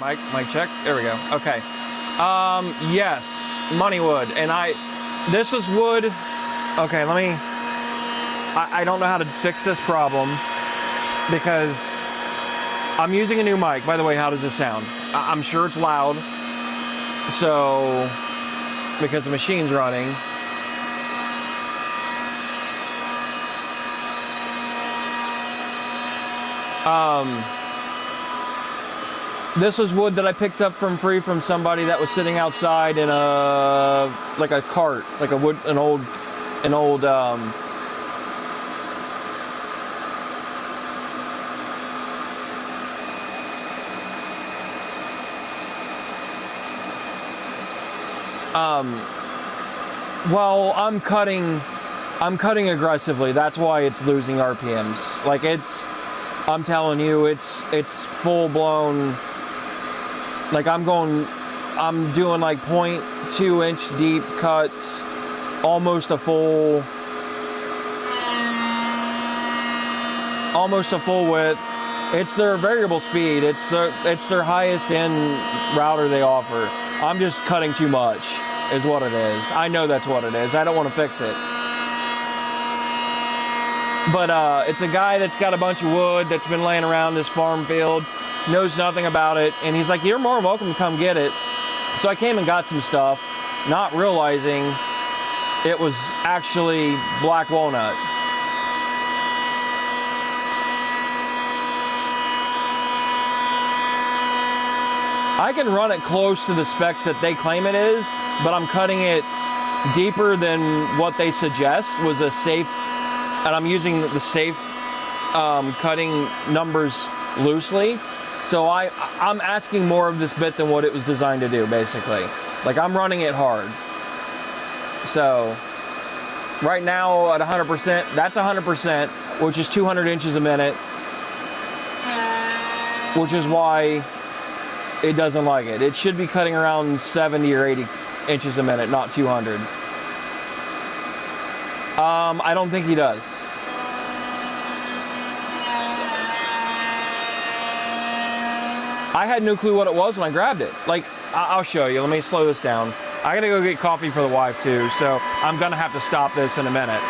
Mic check. There we go. Okay. Yes, money wood, and this is wood. Okay, I don't know how to fix this problem because I'm using a new mic. By the way, how does this sound? I'm sure it's loud. So, because the machine's running. This is wood that I picked up from free from somebody that was sitting outside in a cart, like an old well, I'm cutting aggressively. That's why it's losing RPMs. Like I'm telling you, it's full blown. Like I'm doing like 0.2 inch deep cuts, almost a full width. It's their variable speed. It's their highest end router they offer. I'm just cutting too much, is what it is. I know that's what it is. I don't want to fix it. But it's a guy that's got a bunch of wood that's been laying around this farm field, knows nothing about it, and he's like, you're more welcome to come get it. So I came and got some stuff, not realizing it was actually black walnut. I can run it close to the specs that they claim it is, but I'm cutting it deeper than what they suggest was a safe, and I'm using the safe cutting numbers loosely. So I'm asking more of this bit than what it was designed to do, basically. Like I'm running it hard. So right now at 100%, that's 100%, which is 200 inches a minute, which is why it doesn't like it. It should be cutting around 70 or 80 inches a minute, not 200. I don't think he does. I had no clue what it was when I grabbed it. Like, I'll show you. Let me slow this down. I gotta go get coffee for the wife too, so I'm gonna have to stop this in a minute.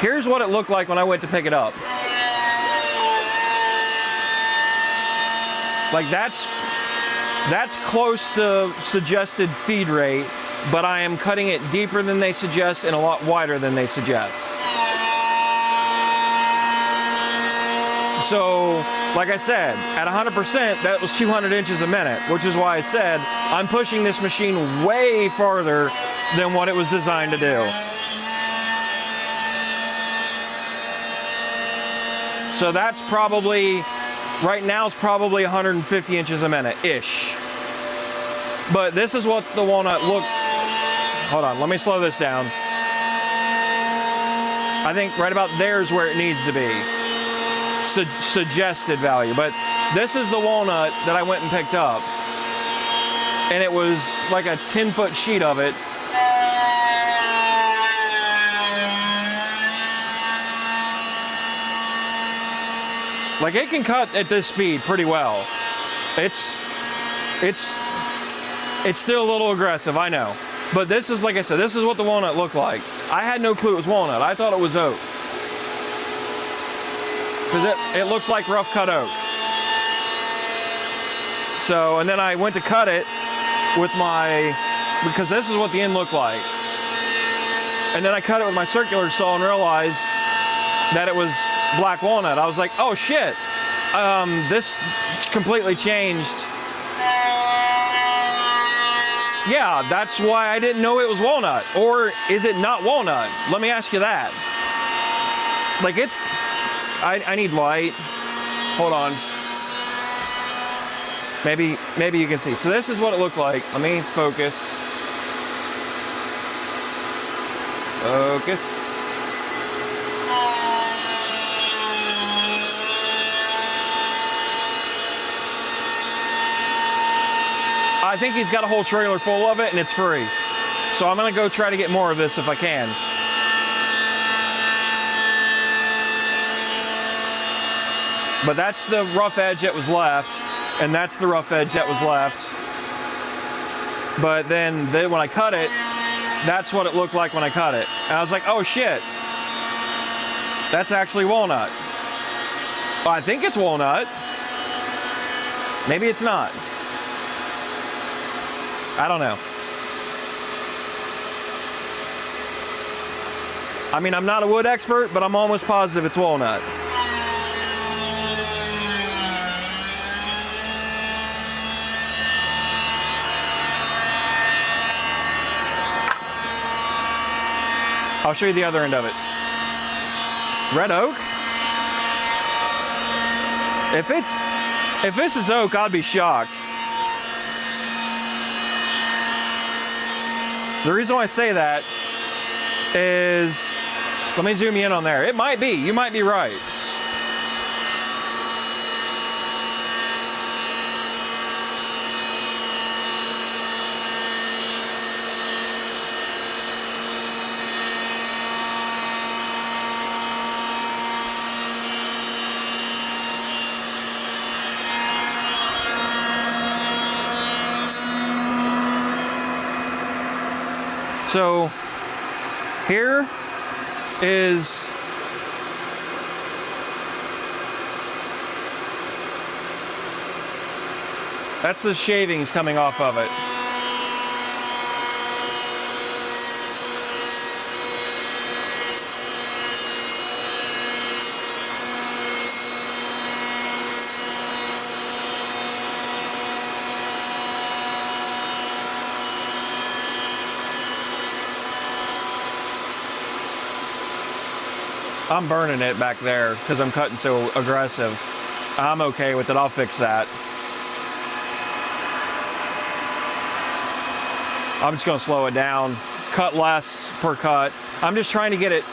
Here's what it looked like when I went to pick it up. Like that's close to suggested feed rate, but I am cutting it deeper than they suggest and a lot wider than they suggest. So, like I said, at 100%, that was 200 inches a minute, which is why I said I'm pushing this machine way farther than what it was designed to do. So that's probably right now is probably 150 inches a minute-ish. But this is what the walnut looked. Hold on, let me slow this down. I think right about there is where it needs to be. Suggested value. But this is the walnut that I went and picked up. And it was like a 10-foot sheet of it. Like, it can cut at this speed pretty well. It's still a little aggressive, I know. But this is, like I said, this is what the walnut looked like. I had no clue it was walnut. I thought it was oak. Because it looks like rough cut oak. So, and then I went to cut it with because this is what the end looked like. And then I cut it with my circular saw and realized that it was black walnut. I was like, oh shit, this completely changed. Yeah, that's why I didn't know it was walnut. Or is it not walnut? Let me ask you that. Like, I need light. Hold on. Maybe you can see. So this is what it looked like. Let me focus. Focus. I think he's got a whole trailer full of it and it's free. So I'm gonna go try to get more of this if I can. But that's the rough edge that was left, and that's the rough edge that was left. But then when I cut it, that's what it looked like when I cut it. And I was like, oh shit, that's actually walnut. Well, I think it's walnut. Maybe it's not. I don't know. I mean, I'm not a wood expert, but I'm almost positive it's walnut. I'll show you the other end of it. Red oak? If this is oak, I'd be shocked. The reason why I say that is, let me zoom you in on there. It might be, you might be right. So here is that's the shavings coming off of it. I'm burning it back there because I'm cutting so aggressive. I'm okay with it. I'll fix that. I'm just going to slow it down, cut less per cut. I'm just trying to get it.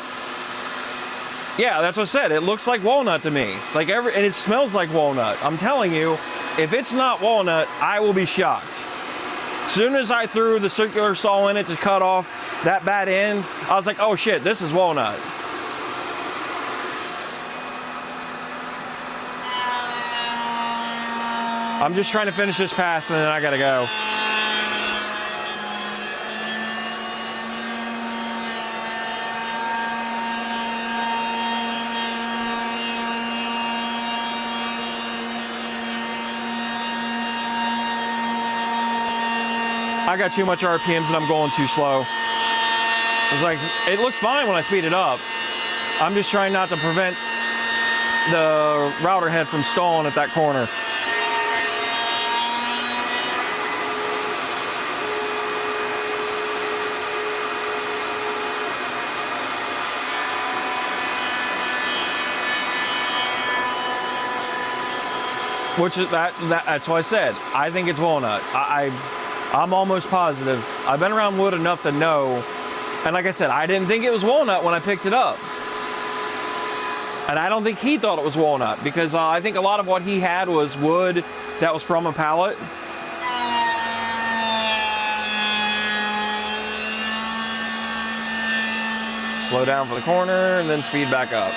Yeah, that's what I said. It looks like walnut to me. And it smells like walnut. I'm telling you, if it's not walnut, I will be shocked. As soon as I threw the circular saw in it to cut off that bad end, I was like, oh shit, this is walnut. I'm just trying to finish this pass and then I gotta go. I got too much RPMs and I'm going too slow. It's like, it looks fine when I speed it up. I'm just trying not to prevent the router head from stalling at that corner. Which is that's what I said. I think it's walnut. I'm almost positive. I've been around wood enough to know. And like I said, I didn't think it was walnut when I picked it up. And I don't think he thought it was walnut, because I think a lot of what he had was wood that was from a pallet. Slow down for the corner and then speed back up.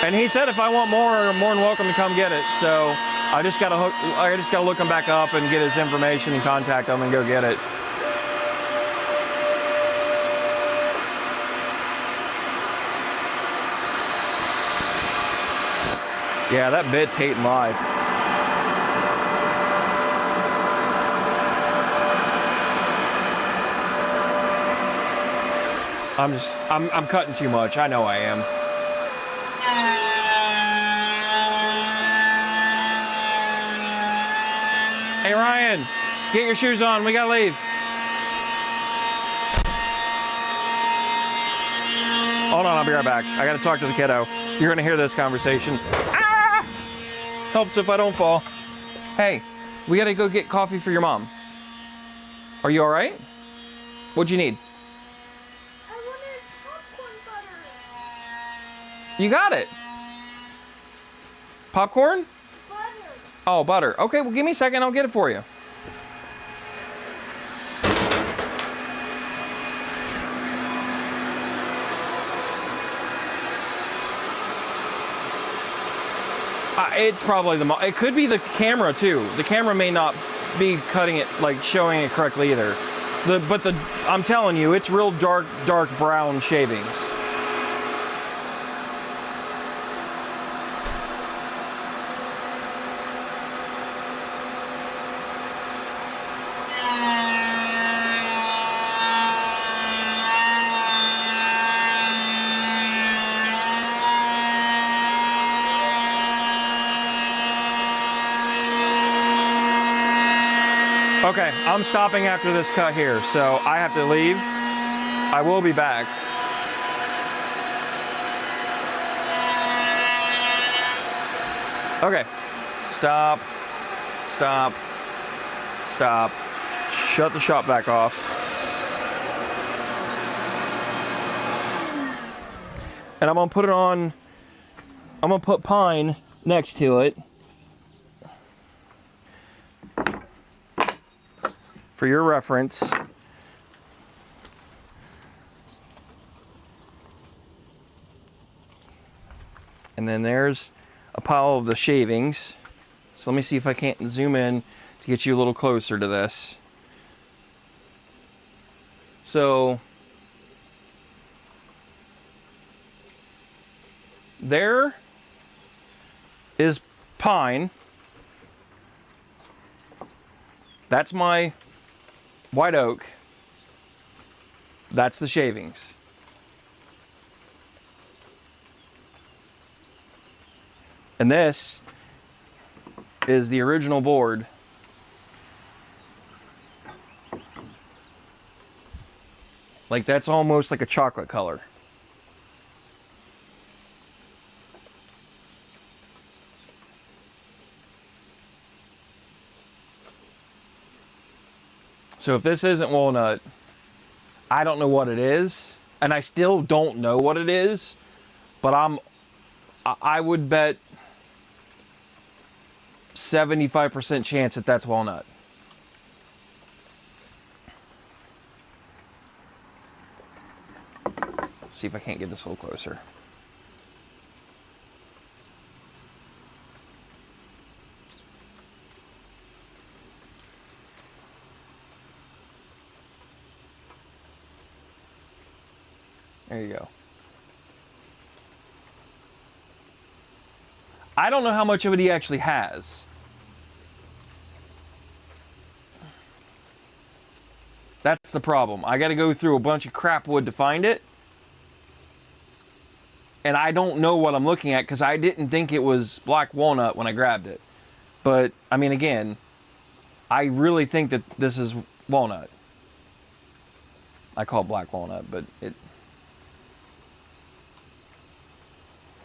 And he said if I want more, I'm more than welcome to come get it. So I just gotta look him back up and get his information and contact him and go get it. Yeah, that bit's hating life. I'm cutting too much. I know I am. Hey Ryan, get your shoes on. We gotta leave. Hold on, I'll be right back. I gotta talk to the kiddo. You're gonna hear this conversation. Ah! Helps if I don't fall. Hey, we gotta go get coffee for your mom. Are you all right? What'd you need? I wanted popcorn butter. You got it. Popcorn? Butter. Oh, butter. Okay, well, give me a second. I'll get it for you. It's probably it could be the camera too. The camera may not be cutting it, like showing it correctly either. I'm telling you, it's real dark brown shavings. Okay, I'm stopping after this cut here, so I have to leave. I will be back. Okay, stop, stop, stop. Shut the shop back off. And I'm gonna put it on, I'm gonna put pine next to it. For your reference. And then there's a pile of the shavings. So let me see if I can't zoom in to get you a little closer to this. So there is pine. That's my white oak. That's the shavings. And this is the original board. Like that's almost like a chocolate color. So if this isn't walnut, I don't know what it is, and I still don't know what it is, but I would bet 75% chance that that's walnut. See if I can't get this a little closer. There you go. I don't know how much of it he actually has. That's the problem. I got to go through a bunch of crap wood to find it. And I don't know what I'm looking at because I didn't think it was black walnut when I grabbed it. But, I mean, again, I really think that this is walnut. I call it black walnut, but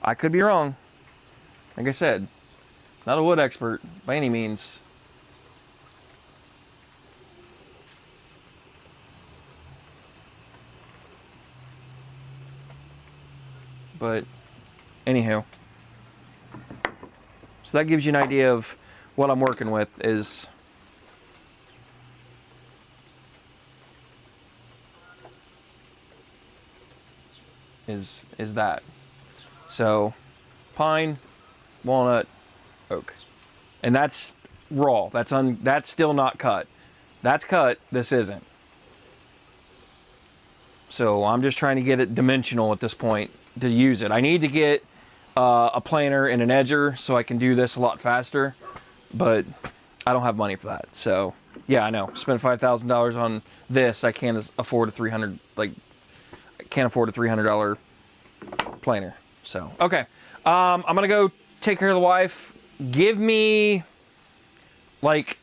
I could be wrong. Like I said, not a wood expert by any means. But anywho, so that gives you an idea of what I'm working with is that. So pine, walnut, oak. And that's raw. That's still not cut. That's cut, this isn't. So I'm just trying to get it dimensional at this point to use it. I need to get a planer and an edger so I can do this a lot faster, but I don't have money for that. So yeah, I know. Spent $5,000 on this. I can't afford a $300 planer. So okay, I'm gonna go take care of the wife. Give me like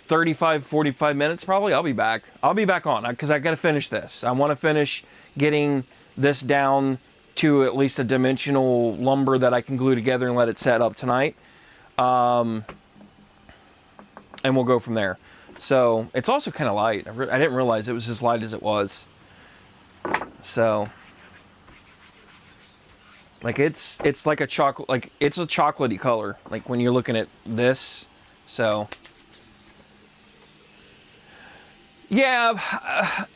35-45 minutes probably. I'll be back on because I gotta finish this. I want to finish getting this down to at least a dimensional lumber that I can glue together and let it set up tonight, and we'll go from there. So it's also kind of light. I didn't realize it was as light as it was. So like it's like a chocolate, like it's a chocolatey color, like when you're looking at this. So yeah,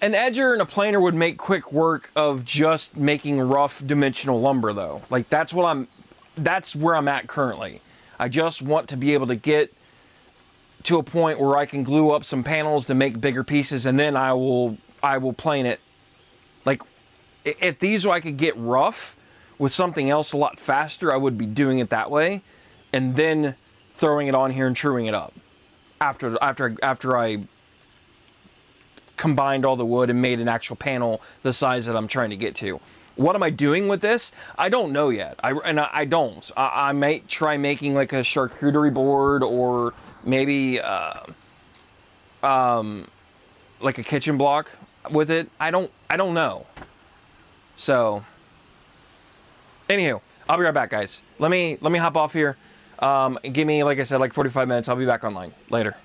an edger and a planer would make quick work of just making rough dimensional lumber though. Like that's where I'm at currently. I just want to be able to get to a point where I can glue up some panels to make bigger pieces, and then I will plane it. Like if these I could get rough with something else a lot faster, I would be doing it that way, and then throwing it on here and truing it up after I combined all the wood and made an actual panel the size that I'm trying to get to. What am I doing with this? I don't know yet. I don't. I might try making like a charcuterie board, or maybe like a kitchen block with it. I don't know. So anywho, I'll be right back, guys. Let me hop off here. Give me, like I said, like 45 minutes. I'll be back online later.